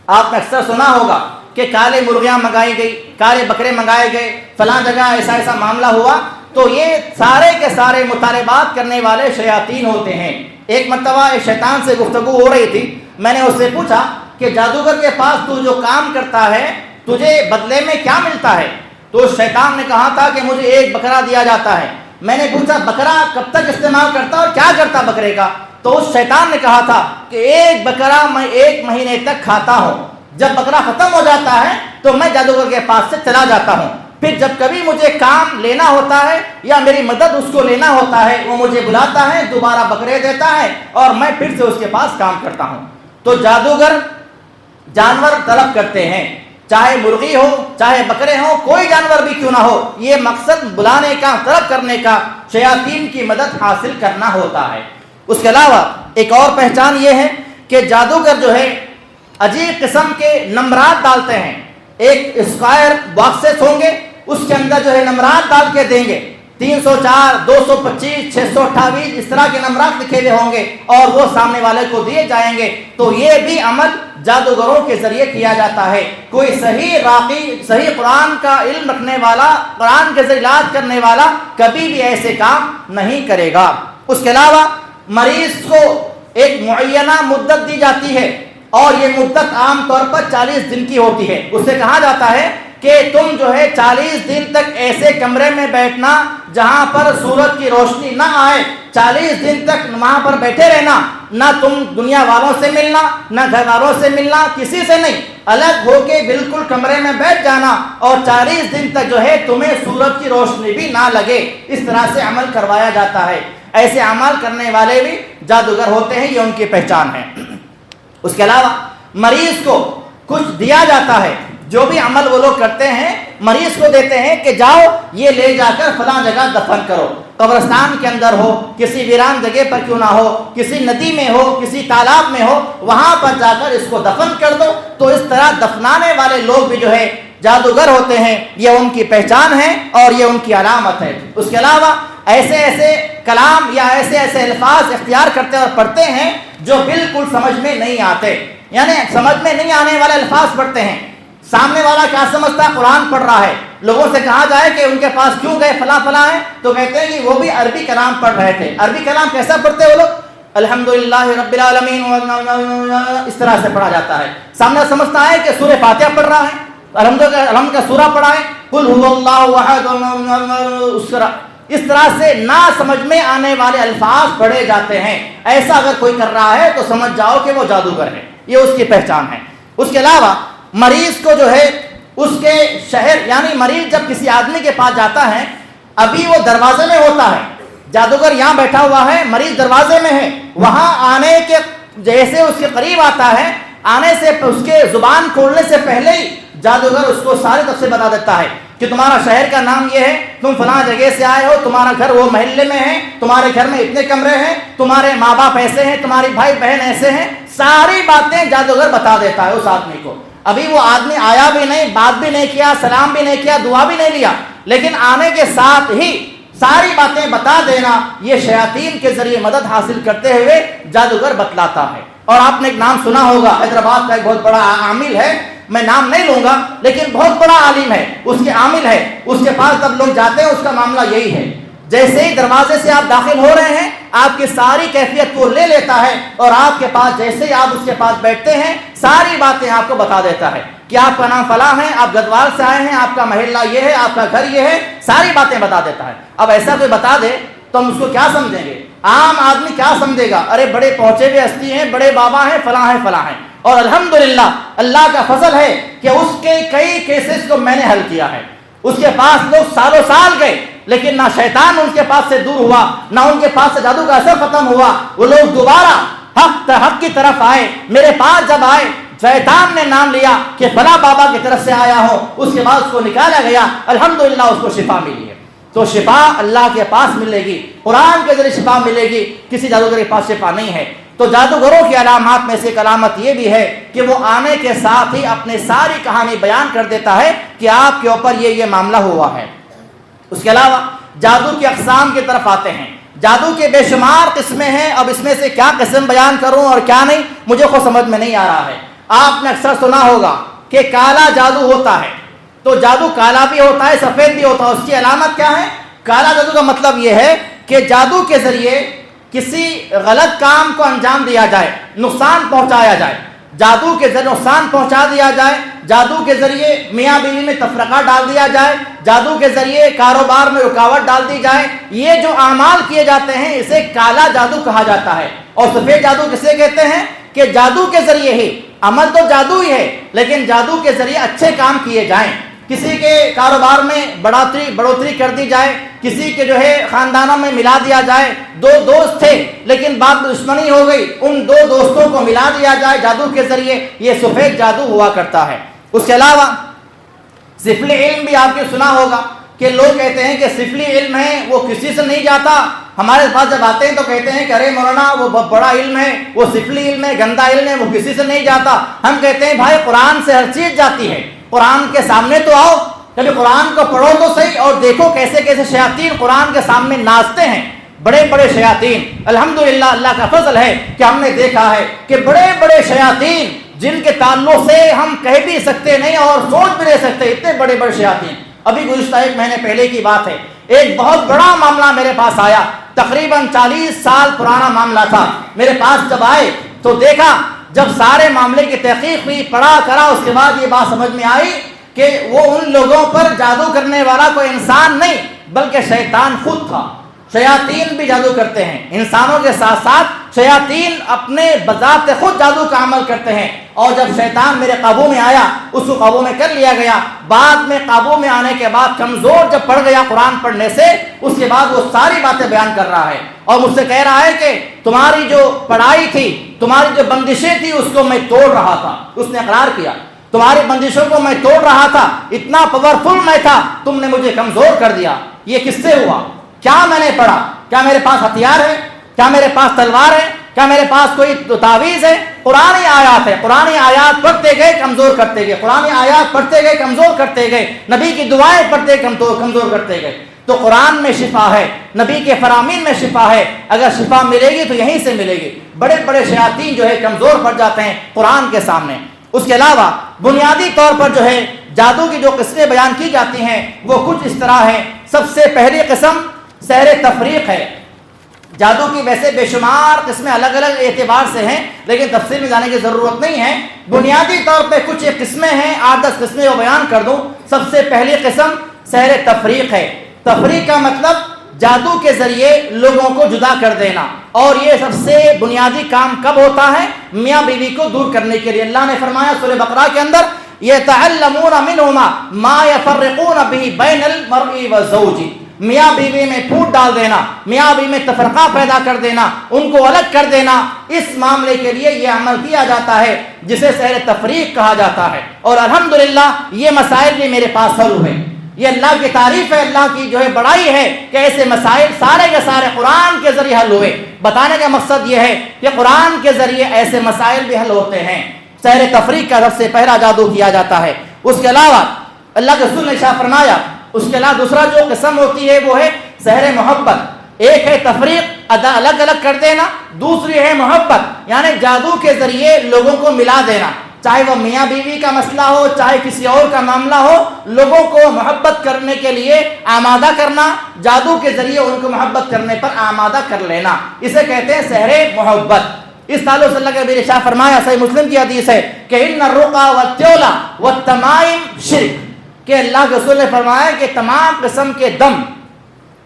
آپ نے اکثر سنا ہوگا کہ کالے مرغیاں منگائی گئی, کالے بکرے منگائے گئے, فلاں جگہ ایسا ایسا معاملہ ہوا. تو یہ سارے کے سارے مطالبات کرنے والے شیاطین ہوتے ہیں. ایک مرتبہ ایک شیطان سے گفتگو ہو رہی تھی. میں نے اس سے پوچھا کہ جادوگر کے پاس تو جو کام کرتا ہے تجھے بدلے میں کیا ملتا ہے؟ تو اس شیطان نے کہا تھا کہ مجھے ایک بکرا دیا جاتا ہے. میں نے پوچھا بکرا کب تک استعمال کرتا اور کیا کرتا بکرے کا؟ تو اس شیطان نے کہا تھا کہ ایک بکرا میں 1 مہینے تک کھاتا ہوں. جب بکرا ختم ہو جاتا ہے تو میں جادوگر کے پاس سے چلا جاتا ہوں. پھر جب کبھی مجھے کام لینا ہوتا ہے یا میری مدد اس کو لینا ہوتا ہے وہ مجھے بلاتا ہے, دوبارہ بکرے دیتا ہے اور میں پھر سے اس کے پاس کام کرتا ہوں. تو جادوگر جانور طلب کرتے ہیں, چاہے مرغی ہو, چاہے بکرے ہوں, کوئی جانور بھی کیوں نہ ہو. یہ مقصد بلانے کا, طلب کرنے کا, شیاطین کی مدد حاصل کرنا ہوتا ہے. اس کے علاوہ ایک اور پہچان یہ ہے کہ جادوگر جو ہے عجیب قسم کے نمبرات ڈالتے ہیں. ایک اسکوائر باکسز ہوں گے, اس کے اندر جو ہے نمبرات ڈال کے دیں گے. 304, 225, 628 اس طرح کے نمبرات لکھے ہوئے ہوں گے اور وہ سامنے والے کو دیے جائیں گے. تو یہ بھی عمل جادوگروں کے ذریعے کیا جاتا ہے. کوئی صحیح راقی, صحیح قرآن کا علم رکھنے والا, قرآن کے ذریعے علاج کرنے والا کبھی بھی ایسے کام نہیں کرے گا. اس کے علاوہ مریض کو ایک معینہ مدت دی جاتی ہے اور یہ مدت عام طور پر 40 دن کی ہوتی ہے. اس سے کہا جاتا ہے کہ تم جو ہے 40 دن تک ایسے کمرے میں بیٹھنا جہاں پر سورج کی روشنی نہ آئے. 40 دن تک وہاں پر بیٹھے رہنا, نہ تم دنیا والوں سے ملنا, نہ گھر والوں سے ملنا, کسی سے نہیں, الگ ہو کے بالکل کمرے میں بیٹھ جانا اور 40 دن تک جو ہے تمہیں سورج کی روشنی بھی نہ لگے. اس طرح سے عمل کروایا جاتا ہے. ایسے عمل کرنے والے بھی جادوگر ہوتے ہیں, یہ ان کی پہچان ہے. اس کے علاوہ مریض کو کچھ دیا جاتا ہے. جو بھی عمل وہ لوگ کرتے ہیں مریض کو دیتے ہیں کہ جاؤ یہ لے جا کر فلاں جگہ دفن کرو. قبرستان کے اندر ہو, کسی ویران جگہ پر کیوں نہ ہو, کسی ندی میں ہو, کسی تالاب میں ہو, وہاں پر جا کر اس کو دفن کر دو. تو اس طرح دفنانے والے لوگ بھی جو ہے جادوگر ہوتے ہیں. یہ ان کی پہچان ہے اور یہ ان کی علامت ہے. اس کے علاوہ ایسے ایسے کلام یا ایسے ایسے الفاظ اختیار کرتے اور پڑھتے ہیں جو بالکل سمجھ میں نہیں آتے, یعنی سمجھ میں نہیں آنے والے الفاظ پڑھتے ہیں. سامنے والا کیا سمجھتا ہے, قرآن پڑھ رہا ہے. لوگوں سے کہا جائے کہ ان کے پاس کیوں گئے, فلاں فلاں ہے, تو کہتے ہیں کہ وہ بھی عربی کلام پڑھ رہے تھے. عربی کلام کیسا پڑھتے وہ لوگ؟ الحمدللہ رب العالمین, اس طرح سے پڑھا جاتا ہے. سامنے سمجھتا ہے کہ سورہ فاتحہ پڑھ رہا ہے, الحمد کا سورہ پڑھا ہے, قل هو اللہ احد, اس طرح سے نہ سمجھ میں آنے والے الفاظ پڑھے جاتے ہیں. ایسا اگر کوئی کر رہا ہے تو سمجھ جاؤ کہ وہ جادوگر ہے. یہ اس کی پہچان ہے. اس کے علاوہ مریض کو جو ہے اس کے شہر, یعنی مریض جب کسی آدمی کے پاس جاتا ہے, ابھی وہ دروازے میں ہوتا ہے, جادوگر یہاں بیٹھا ہوا ہے, مریض دروازے میں ہے, وہاں آنے کے جیسے اس کے قریب آتا ہے آنے سے اس کے زبان کھولنے سے پہلے ہی جادوگر اس کو سارے تفصیل بتا دیتا ہے کہ تمہارا شہر کا نام یہ ہے، تم فلاں جگہ سے آئے ہو، تمہارا گھر وہ محلے میں ہے، تمہارے گھر میں اتنے کمرے ہیں، تمہارے ماں باپ ایسے ہیں، تمہارے بھائی بہن ایسے ہیں، ساری باتیں جادوگر بتا دیتا ہے اس آدمی کو۔ ابھی وہ آدمی آیا بھی نہیں، بات بھی نہیں کیا، سلام بھی نہیں کیا، دعا بھی نہیں لیا، لیکن آنے کے ساتھ ہی ساری باتیں بتا دینا یہ شیاطین کے ذریعے مدد حاصل کرتے ہوئے جادوگر بتلاتا ہے۔ اور آپ نے ایک نام سنا ہوگا، حیدرآباد کا ایک بہت بڑا عامل ہے، میں نام نہیں لوں گا لیکن بہت بڑا عالم ہے، اس کے عامل ہے، اس کے پاس جب لوگ جاتے ہیں اس کا معاملہ یہی ہے، جیسے ہی دروازے سے آپ داخل ہو رہے ہیں آپ کی ساری کیفیت کو لے لیتا ہے اور آپ کے پاس جیسے ہی آپ اس کے پاس بیٹھتے ہیں ساری باتیں آپ کو بتا دیتا ہے کہ آپ کا نام فلاں ہے، آپ گدوال سے آئے ہیں، آپ کا محلہ یہ ہے، آپ کا گھر یہ ہے، ساری باتیں بتا دیتا ہے۔ اب ایسا کوئی بتا دے تو ہم اس کو کیا سمجھیں گے؟ عام آدمی کیا سمجھے گا؟ ارے بڑے پہنچے ہوئے ہستی ہیں، بڑے بابا ہیں، فلاں ہیں فلاں ہیں۔ اور الحمدللہ اللہ کا فضل ہے کہ اس کے کئی کیسز کو میں نے حل کیا ہے۔ اس کے پاس لوگ سالوں سال گئے لیکن نہ شیطان ان کے پاس سے دور ہوا، نہ ان کے پاس سے جادو کا اثر ختم ہوا، وہ لوگ دوبارہ حق کی طرف آئے۔ میرے پاس جب آئے شیطان نے نام لیا کہ فلاں بابا کی طرف سے آیا ہوں، اس کے بعد اس کو نکالا گیا، الحمدللہ اس کو شفا ملی ہے۔ تو شفا اللہ کے پاس ملے گی، قرآن کے ذریعے شفا ملے گی، کسی جادوگر کے پاس شفا نہیں ہے۔ تو جادوگروں کی علامات میں سے ایک علامت یہ بھی ہے کہ وہ آنے کے ساتھ ہی اپنی ساری کہانی بیان کر دیتا ہے کہ آپ کے اوپر یہ معاملہ ہوا ہے۔ اس کے علاوہ جادو کی اقسام کی طرف آتے ہیں۔ جادو کے بے شمار قسمیں ہیں، اب اس میں سے کیا قسم بیان کروں اور کیا نہیں مجھے خود سمجھ میں نہیں آ رہا ہے۔ آپ نے اکثر سنا ہوگا کہ کالا جادو ہوتا ہے، تو جادو کالا بھی ہوتا ہے سفید بھی ہوتا ہے، اس کی علامت کیا ہے؟ کالا جادو کا مطلب یہ ہے کہ جادو کے ذریعے کسی غلط کام کو انجام دیا جائے، نقصان پہنچایا جائے، جادو کے ذریعے نقصان پہنچا دیا جائے، جادو کے ذریعے میاں بیوی میں تفرقہ ڈال دیا جائے، جادو کے ذریعے کاروبار میں رکاوٹ ڈال دی جائے، یہ جو اعمال کیے جاتے ہیں اسے کالا جادو کہا جاتا ہے۔ اور سفید جادو کسے کہتے ہیں؟ کہ جادو کے ذریعے ہی، عمل تو جادو ہی ہے لیکن جادو کے ذریعے اچھے کام کیے جائیں، کسی کے کاروبار میں بڑھوتری کر دی جائے، کسی کے جو ہے خاندانوں میں ملا دیا جائے، دو دوست تھے لیکن بعد میں دشمنی ہو گئی، ان دو دوستوں کو ملا دیا جائے جادو کے ذریعے، یہ سفید جادو ہوا کرتا ہے۔ اس کے علاوہ سفلی علم بھی آپ نے سنا ہوگا کہ لوگ کہتے ہیں کہ سفلی علم ہے وہ کسی سے نہیں جاتا، ہمارے پاس جب آتے ہیں تو کہتے ہیں کہ ارے مولانا وہ بہت بڑا علم ہے، وہ سفلی علم ہے، گندا علم ہے، وہ کسی سے نہیں جاتا۔ ہم کہتے ہیں بھائی قرآن سے ہر چیز جاتی ہے، قرآن کے سامنے تو آؤ، کبھی قرآن کو پڑھو تو صحیح اور دیکھو کیسے کیسے شیاطین قرآن کے سامنے ناچتے ہیں، بڑے بڑے شیاطین۔ الحمدللہ اللہ کا فضل ہے کہ ہم نے دیکھا ہے کہ بڑے بڑے شیاطین جن کے تعلق سے ہم کہہ بھی سکتے نہیں اور سوچ بھی نہیں سکتے، اتنے بڑے بڑے شیاطین۔ ابھی گزشتہ 1 مہینے پہلے کی بات ہے، ایک بہت بڑا معاملہ میرے پاس آیا، تقریباً 40 سال پرانا معاملہ تھا۔ میرے پاس جب آئے تو دیکھا، جب سارے معاملے کی تحقیق ہوئی، پڑھا کرا، اس کے بعد یہ بات سمجھ میں آئی کہ وہ ان لوگوں پر جادو کرنے والا کوئی انسان نہیں بلکہ شیطان خود تھا۔ شیاطین بھی جادو کرتے ہیں، انسانوں کے ساتھ ساتھ شیاطین اپنے بذات خود جادو کا عمل کرتے ہیں۔ اور جب شیطان میرے قابو میں آیا، اس کو قابو میں کر لیا گیا، بعد میں قابو میں آنے کے بعد کمزور جب پڑ گیا قرآن پڑھنے سے، اس کے بعد وہ ساری باتیں بیان کر رہا ہے اور مجھ سے کہہ رہا ہے کہ تمہاری جو پڑھائی تھی، تمہاری جو بندشیں تھی، اس کو میں توڑ رہا تھا۔ اس نے اقرار کیا، تمہاری بندشوں کو میں توڑ رہا تھا، اتنا پاورفل میں تھا، تم نے مجھے کمزور کر دیا۔ یہ کس سے ہوا؟ کیا میں نے پڑھا؟ کیا میرے پاس ہتھیار ہے؟ کیا میرے پاس تلوار ہے؟ کیا میرے پاس کوئی تعویذ ہے؟ قرآن آیات ہے، قرآن آیات پڑھتے گئے کمزور کرتے گئے، قرآن آیات پڑھتے گئے کمزور کرتے گئے، نبی کی دعائیں پڑھتے کمزور کرتے گئے۔ تو قرآن میں شفا ہے، نبی کے فرامین میں شفا ہے، اگر شفا ملے گی تو یہیں سے ملے گی۔ بڑے بڑے شیاطین جو ہے کمزور پڑ جاتے ہیں قرآن کے سامنے۔ اس کے علاوہ بنیادی طور پر جو ہے جادو کی جو قسمیں بیان کی جاتی ہیں وہ کچھ اس طرح ہیں۔ سب سے پہلی قسم سحر تفریق ہے۔ جادو کی ویسے بے شمار قسمیں الگ الگ اعتبار سے ہیں لیکن تفصیل میں جانے کی ضرورت نہیں ہے، بنیادی طور پہ کچھ ایک قسمیں ہیں، 8-10 قسمیں وہ بیان کر دوں۔ سب سے پہلی قسم سحر تفریق ہے۔ تفریق کا مطلب جادو کے ذریعے لوگوں کو جدا کر دینا، اور یہ سب سے بنیادی کام کب ہوتا ہے؟ میاں بیوی کو دور کرنے کے لیے۔ اللہ نے فرمایا سورہ بقرہ کے اندر يَتَعَلَّمُونَ مِنْهُمَا مَا يَفَرِّقُونَ بِهِ بَيْنَ الْمَرْءِ وَزَوْجِهِ میاں بیوی میں پھوٹ ڈال دینا، میاں بیوی میں تفرقہ پیدا کر دینا، ان کو الگ کر دینا، اس معاملے کے لیے یہ عمل کیا جاتا ہے جسے سحر تفریق کہا جاتا ہے۔ اور الحمدللہ یہ مسائل بھی میرے پاس حل ہوئے۔ یہ اللہ کی تعریف ہے، اللہ کی جو ہے بڑائی ہے کہ ایسے مسائل سارے کے سارے قرآن کے ذریعے حل ہوئے۔ بتانے کا مقصد یہ ہے کہ قرآن کے ذریعے ایسے مسائل بھی حل ہوتے ہیں۔ سحر تفریق کا سب سے پہلا جادو کیا جاتا ہے۔ اس کے علاوہ اللہ کے رسول نے ارشاد فرمایا، اس کے علاوہ دوسرا جو قسم ہوتی ہے وہ ہے سحر محبت۔ ایک ہے تفریق، الگ الگ کر دینا، دوسری ہے محبت، یعنی جادو کے ذریعے لوگوں کو ملا دینا، چاہے وہ میاں بیوی کا مسئلہ ہو، چاہے کسی اور کا معاملہ ہو، لوگوں کو محبت کرنے کے لیے آمادہ کرنا، جادو کے ذریعے ان کو محبت کرنے پر آمادہ کر لینا، اسے کہتے ہیں سحر محبت۔ اس تعلق سے اللہ کے نبی نے ارشاد فرمایا، صحیح مسلم کی حدیث ہے کہ ان الرقى والتولى والتمائم شرک، کہ اللہ کے رسول نے فرمایا کہ تمام قسم کے دم،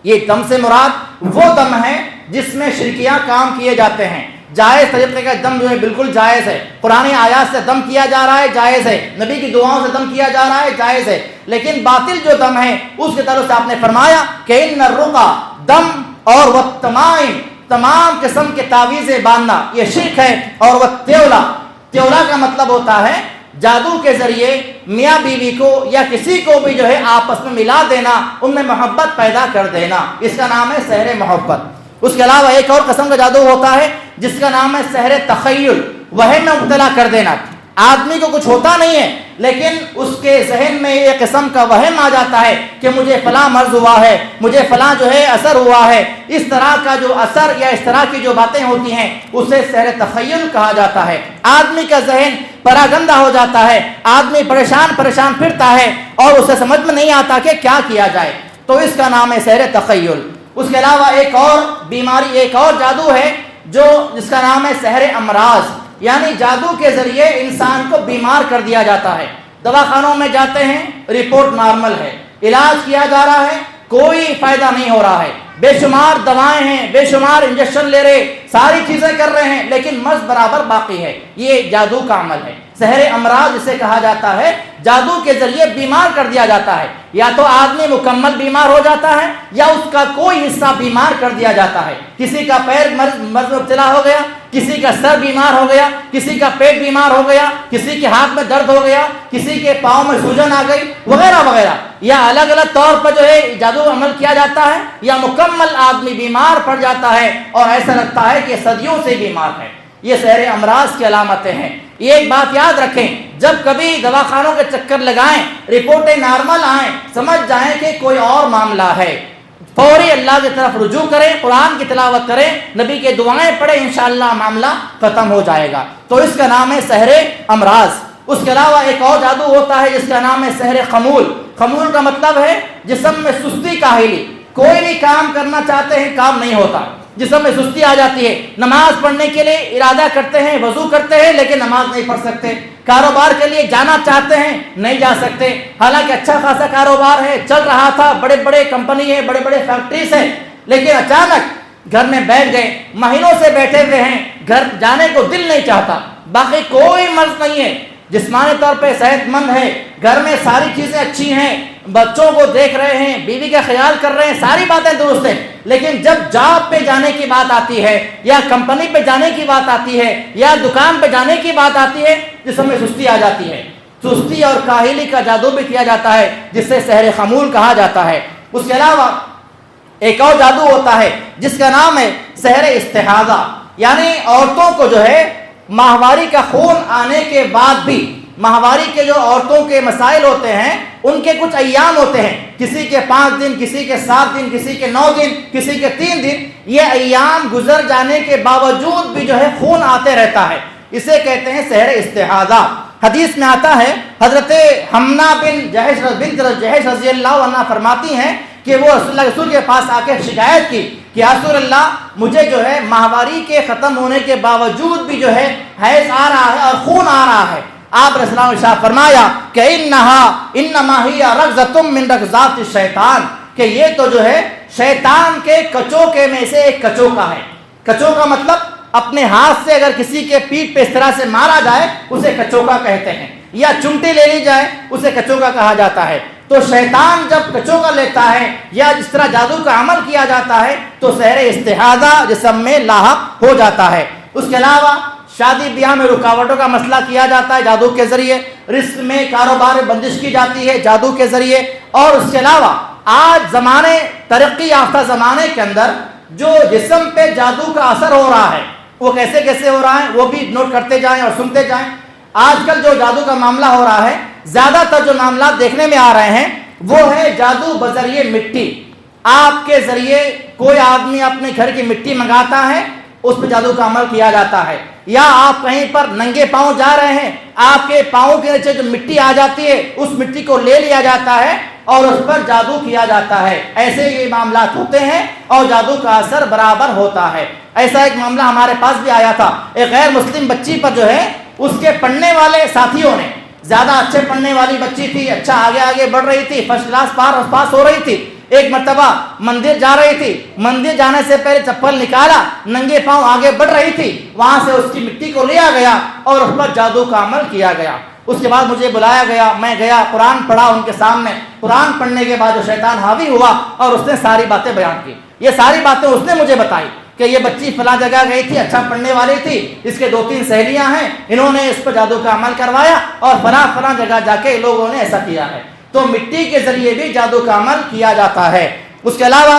یہ دم سے مراد وہ دم ہے جس میں شرکیاں کام کیے جاتے ہیں۔ جائز طریقے کا دم جو ہے بالکل جائز ہے، قرآن آیات سے دم کیا جا رہا ہے جائز ہے، نبی کی دعاؤں سے دم کیا جا رہا ہے جائز ہے، لیکن باطل جو دم ہے اس کے تعلق سے آپ نے فرمایا کہ ان الرقى دم اور والتمائم تمام قسم کے تعویذیں باندھنا یہ شرک ہے۔ اور وہ تیولا کا مطلب ہوتا ہے جادو کے ذریعے میاں بیوی کو یا کسی کو بھی جو ہے آپس میں ملا دینا، ان میں محبت پیدا کر دینا، اس کا نام ہے سحر محبت۔ اس کے علاوہ ایک اور قسم کا جادو ہوتا ہے جس کا نام ہے سحر تخیل، وہم میں مبتلا کر دینا۔ آدمی کو کچھ ہوتا نہیں ہے لیکن اس کے ذہن میں ایک قسم کا وہم آ جاتا ہے کہ مجھے فلاں مرض ہوا ہے، مجھے فلاں جو ہے اثر ہوا ہے، اس طرح کا جو اثر یا اس طرح کی جو باتیں ہوتی ہیں اسے سحر تخیل کہا جاتا ہے۔ آدمی کا ذہن پراگندہ ہو جاتا ہے، آدمی پریشان پھرتا ہے اور اسے سمجھ میں نہیں آتا کہ کیا کیا جائے، تو اس کا نام ہے سحر تخیل۔ اس کے علاوہ ایک اور بیماری، ایک اور جادو ہے جس کا نام ہے سحر امراض، یعنی جادو کے ذریعے انسان کو بیمار کر دیا جاتا ہے۔ دواخانوں میں جاتے ہیں، رپورٹ نارمل ہے، علاج کیا جا رہا ہے، کوئی فائدہ نہیں ہو رہا ہے، بے شمار دوائیں ہیں، بے شمار انجیکشن لے رہے، ساری چیزیں کر رہے ہیں لیکن مرض برابر باقی ہے۔ یہ جادو کا عمل ہے، سحر امراض اسے کہا جاتا ہے۔ جادو کے ذریعے بیمار کر دیا جاتا ہے، یا تو آدمی مکمل بیمار ہو جاتا ہے یا اس کا کوئی حصہ بیمار کر دیا جاتا ہے۔ کسی کا پیر مرض مبتلا ہو گیا، کسی کا سر بیمار ہو گیا، کسی کا پیٹ بیمار ہو گیا، کسی کے ہاتھ میں درد ہو گیا، کسی کے پاؤں میں سوجن آ گئی، وغیرہ وغیرہ، یا الگ الگ طور پر جو ہے جادو عمل کیا جاتا ہے، یا مکمل آدمی بیمار پڑ جاتا ہے اور ایسا لگتا ہے کہ صدیوں سے بیمار ہے۔ یہ سحر امراض کی علامتیں ہیں۔ یہ ایک بات یاد رکھیں، جب کبھی دواخانوں کے چکر لگائیں، رپورٹیں نارمل آئیں، سمجھ جائیں کہ کوئی اور معاملہ ہے، فوری اللہ کی طرف رجوع کریں، قرآن کی تلاوت کریں، نبی کے دعائیں پڑھیں، انشاءاللہ معاملہ ختم ہو جائے گا۔ تو اس کا نام ہے سحر امراض۔ اس کے علاوہ ایک اور جادو ہوتا ہے جس کا نام ہے سحر خمول۔ خمول کا مطلب ہے جسم میں سستی کاہلی، کوئی بھی کام کرنا چاہتے ہیں کام نہیں ہوتا، جسم میں سستی آ جاتی ہے، نماز پڑھنے کے لیے ارادہ کرتے ہیں، وضو کرتے ہیں لیکن نماز نہیں پڑھ سکتے، کاروبار کے لیے جانا چاہتے ہیں نہیں جا سکتے، حالانکہ اچھا خاصا کاروبار ہے، چل رہا تھا، بڑے بڑے کمپنی ہے، بڑے بڑے فیکٹریز ہیں، لیکن اچانک گھر میں بیٹھ گئے، مہینوں سے بیٹھے ہوئے ہیں، گھر جانے کو دل نہیں چاہتا، باقی کوئی مرض نہیں ہے، جسمانی طور پہ صحت مند ہے، گھر میں ساری چیزیں اچھی ہیں، بچوں کو دیکھ رہے ہیں، بیوی کا خیال کر رہے ہیں، ساری باتیں درست ہیں، لیکن جب جاب پہ جانے کی بات آتی ہے یا کمپنی پہ جانے کی بات آتی ہے یا دکان پہ جانے کی بات آتی ہے، جسم میں سستی آ جاتی ہے۔ سستی اور کاہلی کا جادو بھی کیا جاتا ہے جس سے سحر خمول کہا جاتا ہے۔ اس کے علاوہ ایک اور جادو ہوتا ہے جس کا نام ہے سحر استحاضہ، یعنی عورتوں کو جو ہے ماہواری کا خون آنے کے بعد بھی، ماہواری کے جو عورتوں کے مسائل ہوتے ہیں ان کے کچھ ایام ہوتے ہیں، کسی کے 5 دن، کسی کے 7 دن، کسی کے 9 دن، کسی کے 3 دن، یہ ایام گزر جانے کے باوجود بھی جو ہے خون آتے رہتا ہے، اسے کہتے ہیں سحر استحاضہ۔ حدیث میں آتا ہے، حضرت حمنا بنت جحش رضی اللہ عنہ فرماتی ہیں کہ وہ رسول کے پاس آ کے شکایت کی کہ یا رسول اللہ مجھے جو ہے ماہواری کے ختم ہونے کے باوجود بھی جو ہے حیض آ رہا ہے اور خون آ رہا ہے۔ آپ رسول اللہ نے ارشاد فرمایا کہ انما ہی رغزۃ من رغزات الشیطان، کہ یہ تو جو ہے شیطان کے کچوکے میں سے ایک کچوکا ہے۔ کچوکا مطلب اپنے ہاتھ سے اگر کسی کے پیٹھ پہ اس طرح سے مارا جائے اسے کچوکا کہتے ہیں، یا چمٹی لے لی جائے اسے کچوکا کہا جاتا ہے۔ تو شیطان جب کچوکا لیتا ہے یا جس طرح جادو کا عمل کیا جاتا ہے تو سحر استحاضہ جسم میں لاحق ہو جاتا ہے۔ اس کے علاوہ شادی بیاہ میں رکاوٹوں کا مسئلہ کیا جاتا ہے جادو کے ذریعے، رزق میں کاروبار میں بندش کی جاتی ہے جادو کے ذریعے، اور اس کے علاوہ آج زمانے ترقی یافتہ زمانے کے اندر جو جسم پہ جادو کا اثر ہو رہا ہے وہ کیسے کیسے ہو رہا ہے وہ بھی نوٹ کرتے جائیں اور سنتے جائیں۔ آج کل جو جادو کا معاملہ ہو رہا ہے، زیادہ تر جو معاملات دیکھنے میں آ رہے ہیں وہ ہے جادو بذریعے مٹی۔ آپ کے ذریعے کوئی آدمی اپنے گھر کی مٹی منگاتا ہے، اس پہ جادو کا عمل کیا جاتا ہے، یا آپ کہیں پر ننگے پاؤں جا رہے ہیں، آپ کے پاؤں کے نیچے جو مٹی آ جاتی ہے اس مٹی کو لے لیا جاتا ہے اور اس پر جادو کیا جاتا ہے۔ ایسے یہ معاملات ہوتے ہیں اور جادو کا اثر برابر ہوتا ہے۔ ایسا ایک معاملہ ہمارے پاس بھی آیا تھا، ایک غیر مسلم بچی پر جو ہے اس کے پڑھنے والے ساتھیوں نے، زیادہ اچھے پڑھنے والی بچی تھی، اچھا آگے آگے بڑھ رہی تھی، فرسٹ کلاس پاس ہو رہی تھی، ایک مرتبہ مندر جا رہی تھی، مندر جانے سے پہلے چپل نکالا، ننگے پاؤں آگے بڑھ رہی تھی، وہاں سے اس کی مٹی کو لیا گیا اور اس پر جادو کا عمل کیا گیا۔ اس کے بعد مجھے بلایا گیا، میں گیا، قرآن پڑھا ان کے سامنے۔ قرآن پڑھنے کے بعد جو شیطان حاوی ہوا اور اس نے ساری باتیں بیان کی، یہ ساری باتیں اس نے مجھے بتائی کہ یہ بچی فلاں جگہ گئی تھی، اچھا پڑھنے والی تھی، اس کے 2-3 سہیلیاں ہیں، انہوں نے اس پر جادو کا عمل کروایا اور فلاں جگہ جا کے لوگوں نے ایسا کیا ہے۔ تو مٹی کے ذریعے بھی جادو کا عمل کیا جاتا ہے۔ اس کے علاوہ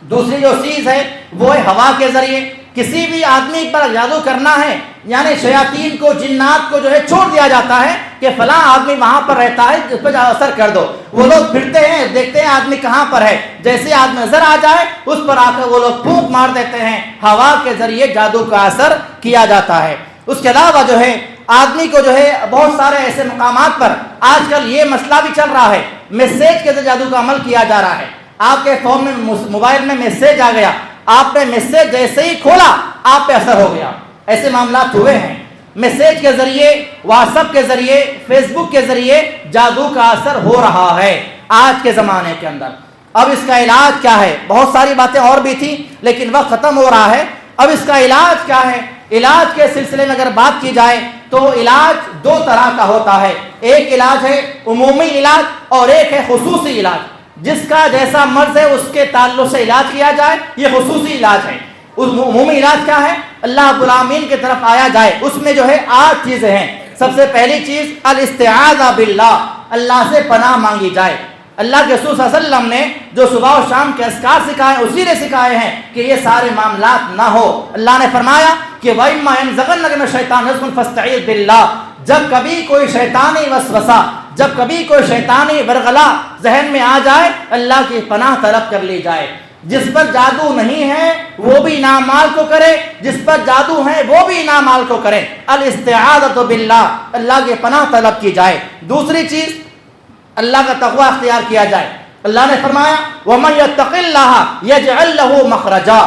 دوسری جو چیز ہے وہ ہے ہوا کے ذریعے۔ کسی بھی آدمی پر جادو کرنا ہے، یعنی شیاطین کو، جنات کو جو ہے چھوڑ دیا جاتا ہے کہ فلاں آدمی وہاں پر رہتا ہے، جس پر اثر کر دو۔ وہ لوگ پھرتے ہیں، دیکھتے ہیں آدمی کہاں پر ہے، جیسے آدمی نظر آ جائے اس پر آ کر وہ لوگ پھونک مار دیتے ہیں۔ ہوا کے ذریعے جادو کا اثر کیا جاتا ہے۔ اس کے علاوہ جو ہے آدمی کو جو ہے بہت سارے ایسے مقامات پر آج کل یہ مسئلہ بھی چل رہا ہے، میسیج کے ذریعے جادو کا عمل کیا جا رہا ہے۔ آپ کے فون میں، موبائل میں میسیج آ گیا، آپ نے میسیج جیسے ہی کھولا آپ پہ اثر ہو گیا۔ ایسے معاملات ہوئے ہیں۔ میسیج کے ذریعے، واٹس ایپ کے ذریعے، فیس بک کے ذریعے جادو کا اثر ہو رہا ہے آج کے زمانے کے اندر۔ اب اس کا علاج کیا ہے؟ بہت ساری باتیں اور بھی تھیں لیکن وقت ختم ہو رہا ہے۔ اب اس کا علاج کیا ہے؟ علاج کے سلسلے میں اگر بات کی جائے تو علاج 2 طرح کا ہوتا ہے۔ ایک علاج ہے عمومی علاج اور ایک ہے خصوصی علاج۔ جس کا جیسا مرض ہے اس کے تعلق سے علاج کیا جائے، یہ خصوصی علاج ہے۔ عمومی علاج کیا ہے؟ اللہ رب العالمین کی طرف آیا جائے۔ اس میں جو ہے 8 چیزیں ہیں۔ سب سے پہلی چیز الاستعاذہ باللہ، اللہ سے پناہ مانگی جائے۔ اللہ کے رسول صلی اللہ علیہ وسلم نے جو صبح و شام کے اذکار سکھائے اسی نے سکھائے ہیں کہ یہ سارے معاملات نہ ہو۔ اللہ نے فرمایا کہ وَإِمَّا يَنزَغَنَّكَ مِنَ الشَّيْطَانِ نَزْغٌ فَاسْتَعِذْ بِاللَّهِ، جب کبھی کوئی شیطانی وسوسہ، جب کبھی کوئی شیطانی ورغلا ذہن میں آ جائے اللہ کی پناہ طلب کر لی جائے۔ جس پر جادو نہیں ہے وہ بھی انعام مال کو کرے، جس پر جادو ہے وہ بھی انعام مال کو کرے۔ الاستعاذۃ باللہ، اللہ کی پناہ طلب کی جائے۔ دوسری چیز اللہ کا تقوی اختیار کیا جائے۔ اللہ نے فرمایا وَمَن يَتَّقِ اللَّهَ يَجْعَل لَّهُ مَخْرَجًا،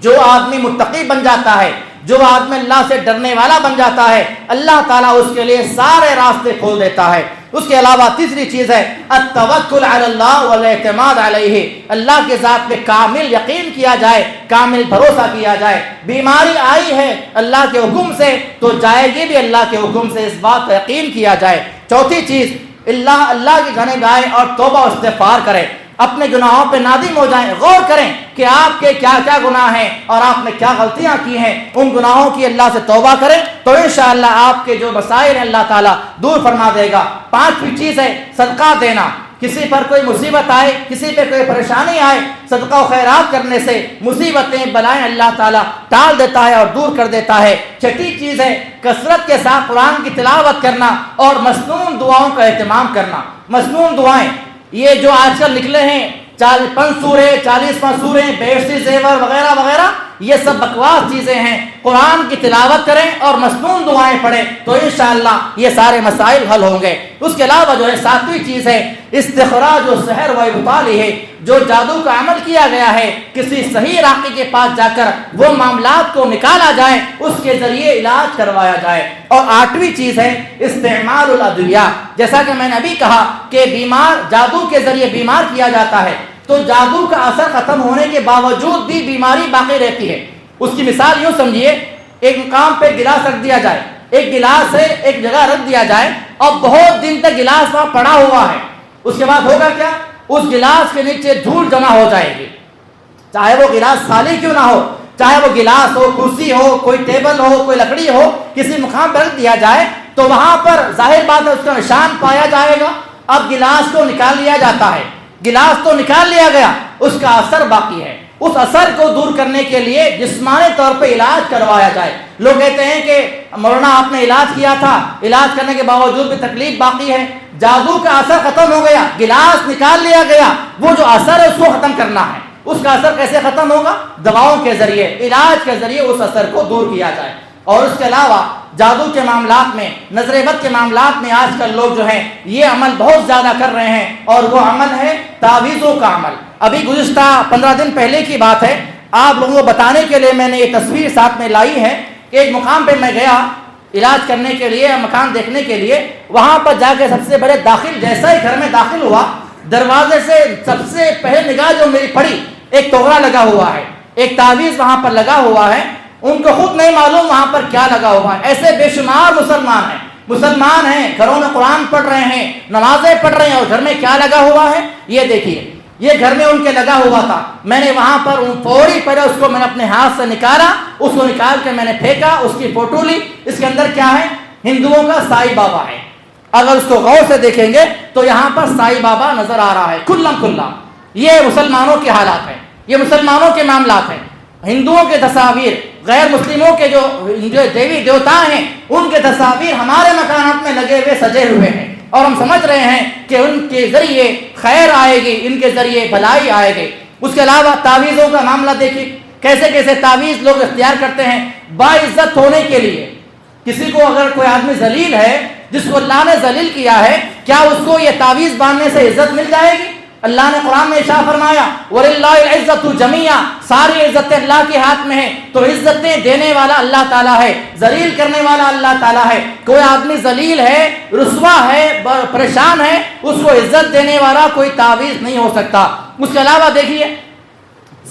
جو آدمی متقی بن جاتا ہے، جو آدمی اللہ سے ڈرنے والا بن جاتا ہے، اللہ تعالیٰ اس کے لیے سارے راستے کھول دیتا ہے۔ اس کے علاوہ تیسری چیز ہے التوکل علی اللہ والاعتماد علیہ، اللہ کے ذات پہ کامل یقین کیا جائے، کامل بھروسہ کیا جائے۔ بیماری آئی ہے اللہ کے حکم سے تو جائے گی بھی اللہ کے حکم سے، اس بات پر یقین کیا جائے۔ چوتھی چیز اللہ کی گانے گائے اور توبہ و استغفار کرے، اپنے گناہوں پہ نادم ہو جائیں، غور کریں کہ آپ کے کیا کیا گناہ ہیں اور آپ نے کیا غلطیاں کی ہیں، ان گناہوں کی اللہ سے توبہ کریں تو انشاءاللہ آپ کے جو مسائل ہیں اللہ تعالیٰ دور فرما دے گا۔ پانچویں چیز ہے صدقہ دینا۔ کسی پر کوئی مصیبت آئے، کسی پہ کوئی پریشانی آئے، صدقہ و خیرات کرنے سے مصیبتیں بلائیں اللہ تعالیٰ ٹال دیتا ہے اور دور کر دیتا ہے۔ چھٹی چیز ہے کثرت کے ساتھ قرآن کی تلاوت کرنا اور مسنون دعاؤں کا اہتمام کرنا۔ مسنون دعائیں یہ جو آج کل نکلے ہیں 5 سورے، 40 سورے، 82 زیور وغیرہ وغیرہ، یہ سب بکواس چیزیں ہیں۔ قرآن کی تلاوت کریں اور مسنون دعائیں پڑھیں تو انشاءاللہ یہ سارے مسائل حل ہوں گے۔ اس کے علاوہ جو ہے 7ویں چیز ہے استخراج السحر و ابطالہ، جو جادو کا عمل کیا گیا ہے کسی صحیح راقی کے پاس جا کر وہ معاملات کو نکالا جائے، اس کے ذریعے علاج کروایا جائے۔ اور 8ویں چیز ہے استعمال الادویہ، جیسا کہ میں نے ابھی کہا کہ بیمار جادو کے ذریعے بیمار کیا جاتا ہے تو جادو کا اثر ختم ہونے کے باوجود بھی بیماری باقی رہتی ہے۔ اس کی مثال یوں سمجھیے، ایک مقام پہ گلاس رکھ دیا جائے، ایک گلاس ہے ایک جگہ رکھ دیا جائے اور بہت دن تک گلاس وہاں پڑا ہوا ہے، اس کے بعد ہوگا کیا؟ اس گلاس کے نیچے دھول جمع ہو جائے گی، چاہے وہ گلاس خالی کیوں نہ ہو، چاہے وہ گلاس ہو، کرسی ہو، کوئی ٹیبل ہو، کوئی لکڑی ہو، کسی مقام پر رکھ دیا جائے تو وہاں پر ظاہر بات ہے اس کا نشان پایا جائے گا۔ اب گلاس کو نکال لیا جاتا ہے، گلاس تو نکال لیا گیا، اس کا اثر باقی ہے۔ اس اثر کو دور کرنے کے لیے جسمانی طور پہ علاج کروایا جائے۔ لوگ کہتے ہیں کہ مولانا آپ نے علاج کیا تھا، علاج کرنے کے باوجود بھی تکلیف باقی ہے۔ جادو کا اثر ختم ہو گیا، گلاس نکال لیا گیا، وہ جو اثر ہے اس کو ختم کرنا ہے۔ اس کا اثر کیسے ختم ہوگا؟ دواؤں کے ذریعے، علاج کے ذریعے اس اثر کو دور کیا جائے۔ اور اس کے علاوہ جادو کے معاملات میں، نظر بد کے معاملات میں آج کل لوگ جو ہیں یہ عمل بہت زیادہ کر رہے ہیں، اور وہ عمل ہے تعویذوں کا عمل۔ ابھی گزشتہ 15 دن پہلے کی بات ہے، آپ لوگوں کو بتانے کے لیے میں نے یہ تصویر ساتھ میں لائی ہے کہ ایک مقام پہ میں گیا علاج کرنے کے لیے، مکان دیکھنے کے لیے۔ وہاں پر جا کے سب سے بڑے داخل، جیسا ہی گھر میں داخل ہوا، دروازے سے سب سے پہلے نگاہ جو میری پڑی، ایک توغرا لگا ہوا ہے، ایک تعویذ وہاں پر لگا ہوا ہے۔ ان کو خود نہیں معلوم وہاں پر کیا لگا ہوا ہے۔ ایسے بے شمار مسلمان ہیں، گھروں میں قرآن پڑھ رہے ہیں، نمازیں پڑھ رہے ہیں، اور گھر میں کیا لگا ہوا ہے یہ دیکھیے۔ یہ گھر میں ان کے لگا ہوا تھا۔ میں نے وہاں پر فوری پہلے اس کو میں نے اپنے ہاتھ سے نکالا، اس کو نکال کے میں نے پھینکا، اس کی فوٹو لی۔ اس کے اندر کیا ہے؟ ہندوؤں کا سائی بابا ہے۔ اگر اس کو غور سے دیکھیں گے تو یہاں پر سائی بابا نظر آ رہا ہے کھلم کھلا۔ یہ مسلمانوں کے حالات ہیں، یہ مسلمانوں کے معاملات ہیں۔ ہندوؤں کے تصاویر، غیر مسلموں کے جو دیوی دیوتا ہیں، ان کے تصاویر ہمارے مکانات میں لگے ہوئے سجے ہوئے ہیں، اور ہم سمجھ رہے ہیں کہ ان کے ذریعے خیر آئے گی، ان کے ذریعے بھلائی آئے گی۔ اس کے علاوہ تعویذوں کا معاملہ دیکھیے، کیسے کیسے تعویذ لوگ اختیار کرتے ہیں باعزت ہونے کے لیے۔ کسی کو اگر کوئی آدمی ذلیل ہے، جس کو اللہ نے ذلیل کیا ہے، کیا اس کو یہ تعویذ باندھنے سے عزت مل جائے گی؟ اللہ نے قرآن میں ارشاد فرمایا وَلِلَّهِ الْعِزَّةُ جَمِيعًا، ساری عزتیں اللہ کے ہاتھ میں ہیں۔ تو عزتیں دینے والا اللہ تعالیٰ ہے، ذلیل کرنے والا اللہ تعالیٰ ہے۔ کوئی آدمی ذلیل ہے، رسوا ہے، پریشان ہے، اس کو عزت دینے والا کوئی تعویذ نہیں ہو سکتا۔ اس کے علاوہ دیکھیے،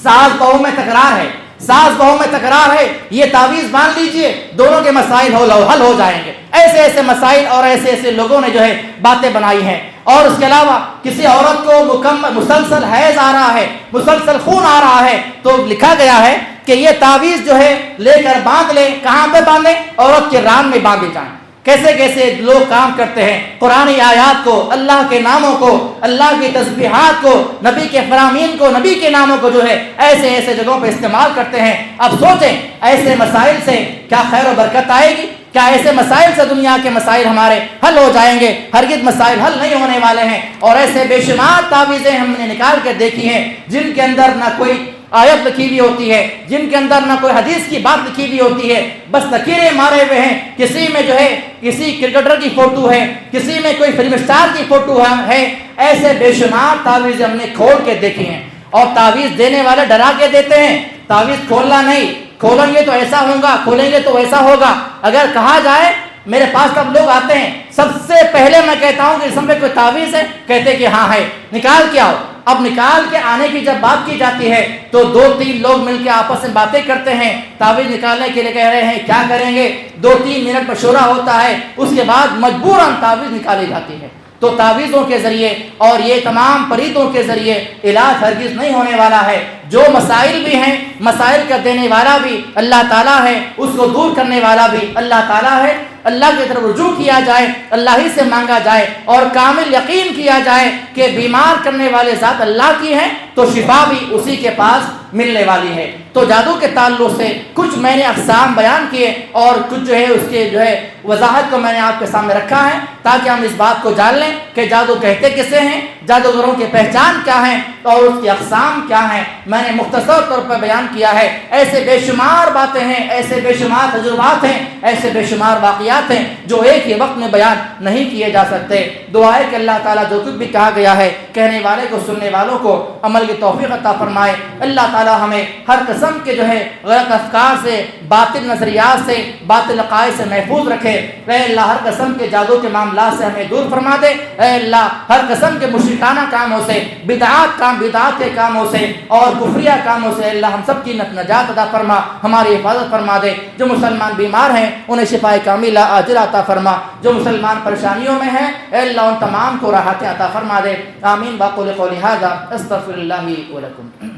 ساس بہو میں تکرار ہے، ساس بہو میں تکرار ہے، یہ تعویذ باندھ لیجئے، دونوں کے مسائل حل ہو جائیں گے۔ ایسے ایسے مسائل اور ایسے ایسے لوگوں نے جو ہے باتیں بنائی ہیں۔ اور اس کے علاوہ کسی عورت کو مسلسل حیض آ رہا ہے، مسلسل خون آ رہا ہے، تو لکھا گیا ہے کہ یہ تعویذ جو ہے لے کر باندھ لے۔ کہاں پہ باندھیں؟ عورت کے ران میں باندھے جائیں۔ کیسے کیسے لوگ کام کرتے ہیں، قرآنی آیات کو، اللہ کے ناموں کو، اللہ کی تسبیحات کو، نبی کے فرامین کو، نبی کے ناموں کو جو ہے ایسے ایسے جگہوں پہ استعمال کرتے ہیں۔ اب سوچیں ایسے مسائل سے کیا خیر و برکت آئے گی؟ کیا ایسے مسائل سے دنیا کے مسائل ہمارے حل ہو جائیں گے؟ ہرگز مسائل حل نہیں ہونے والے ہیں۔ اور ایسے بے شمار تعویذیں ہم نے نکال کے دیکھی ہیں جن کے اندر نہ کوئی آیت لکھی ہوئی ہوتی ہے، جن کے اندر نہ کوئی حدیث کی بات لکھی ہوئی ہوتی ہے، بس لکیریں مارے ہوئے ہیں۔ کسی میں جو ہے کسی کرکٹر کی فوٹو ہے، کسی میں کوئی فلم اسٹار کی فوٹو ہے۔ ایسے بے شمار تعویذیں ہم نے کھول کے دیکھی ہیں، اور تعویذ دینے والے ڈرا کے دیتے ہیں، تعویذ کھولنا نہیں، کھولیں گے تو ایسا ہوگا، کھولیں گے تو ویسا ہوگا۔ اگر کہا جائے، میرے پاس جب لوگ آتے ہیں سب سے پہلے میں کہتا ہوں کہ اس میں کوئی تعویذ ہے؟ کہتے کہ ہاں ہے، نکال کے آؤ۔ اب نکال کے آنے کی جب بات کی جاتی ہے تو 2-3 لوگ مل کے آپس میں باتیں کرتے ہیں، تعویذ نکالنے کے لیے کہہ رہے ہیں کیا کریں گے، 2-3 منٹ مشورہ ہوتا ہے، اس کے بعد مجبوراً تعویذ نکالی جاتی ہے۔ تو تعویذوں کے ذریعے اور یہ تمام پریتوں کے ذریعے علاج ہرگز نہیں ہونے والا ہے۔ جو مسائل بھی ہیں، مسائل کا دینے والا بھی اللہ تعالیٰ ہے، اس کو دور کرنے والا بھی اللہ تعالیٰ ہے۔ اللہ کی طرف رجوع کیا جائے، اللہ ہی سے مانگا جائے، اور کامل یقین کیا جائے کہ بیمار کرنے والے ذات اللہ کی ہیں، تو شفا بھی اسی کے پاس ملنے والی ہے۔ تو جادو کے تعلق سے کچھ میں نے اقسام بیان کیے، اور کچھ جو ہے اس کے جو ہے وضاحت کو میں نے آپ کے سامنے رکھا ہے، تاکہ ہم اس بات کو جان لیں کہ جادو کہتے کسے ہیں، جادوگروں کی پہچان کیا ہے، اور اس کی اقسام کیا ہیں۔ میں نے مختصر طور پر بیان کیا ہے۔ ایسے بے شمار باتیں ہیں، ایسے بے شمار تجربات ہیں، ایسے بے شمار واقعات ہیں جو ایک ہی وقت میں بیان نہیں کیے جا سکتے۔ دعا ہے کہ اللہ تعالیٰ جو کچھ بھی کہا گیا ہے، کہنے والے کو، سننے والوں کو عمل کی توفیق عطا فرمائے۔ اللہ تعالیٰ ہمیں ہر قسم کے جو ہے غلط افکار سے، باطل نظریات سے، باطل عقائد سے محفوظ رکھے۔ اے اللہ ہر قسم کے جادو کے معاملات سے ہمیں دور فرما دے۔ اے اللہ ہر قسم کے مشرکانہ کاموں سے، بدعات کے کاموں سے، اور کفریہ کاموں سے اللہ ہم سب کی نجات عطا فرما، ہماری حفاظت فرما دے۔ جو مسلمان بیمار ہیں انہیں شفاء کاملہ عاجلہ عطا فرما، جو مسلمان پریشانیوں میں ہیں اے اللہ ان تمام کو راحتیں عطا فرما دے۔ آمین۔ باقول قولی ھذا استغفر اللہ ولکم۔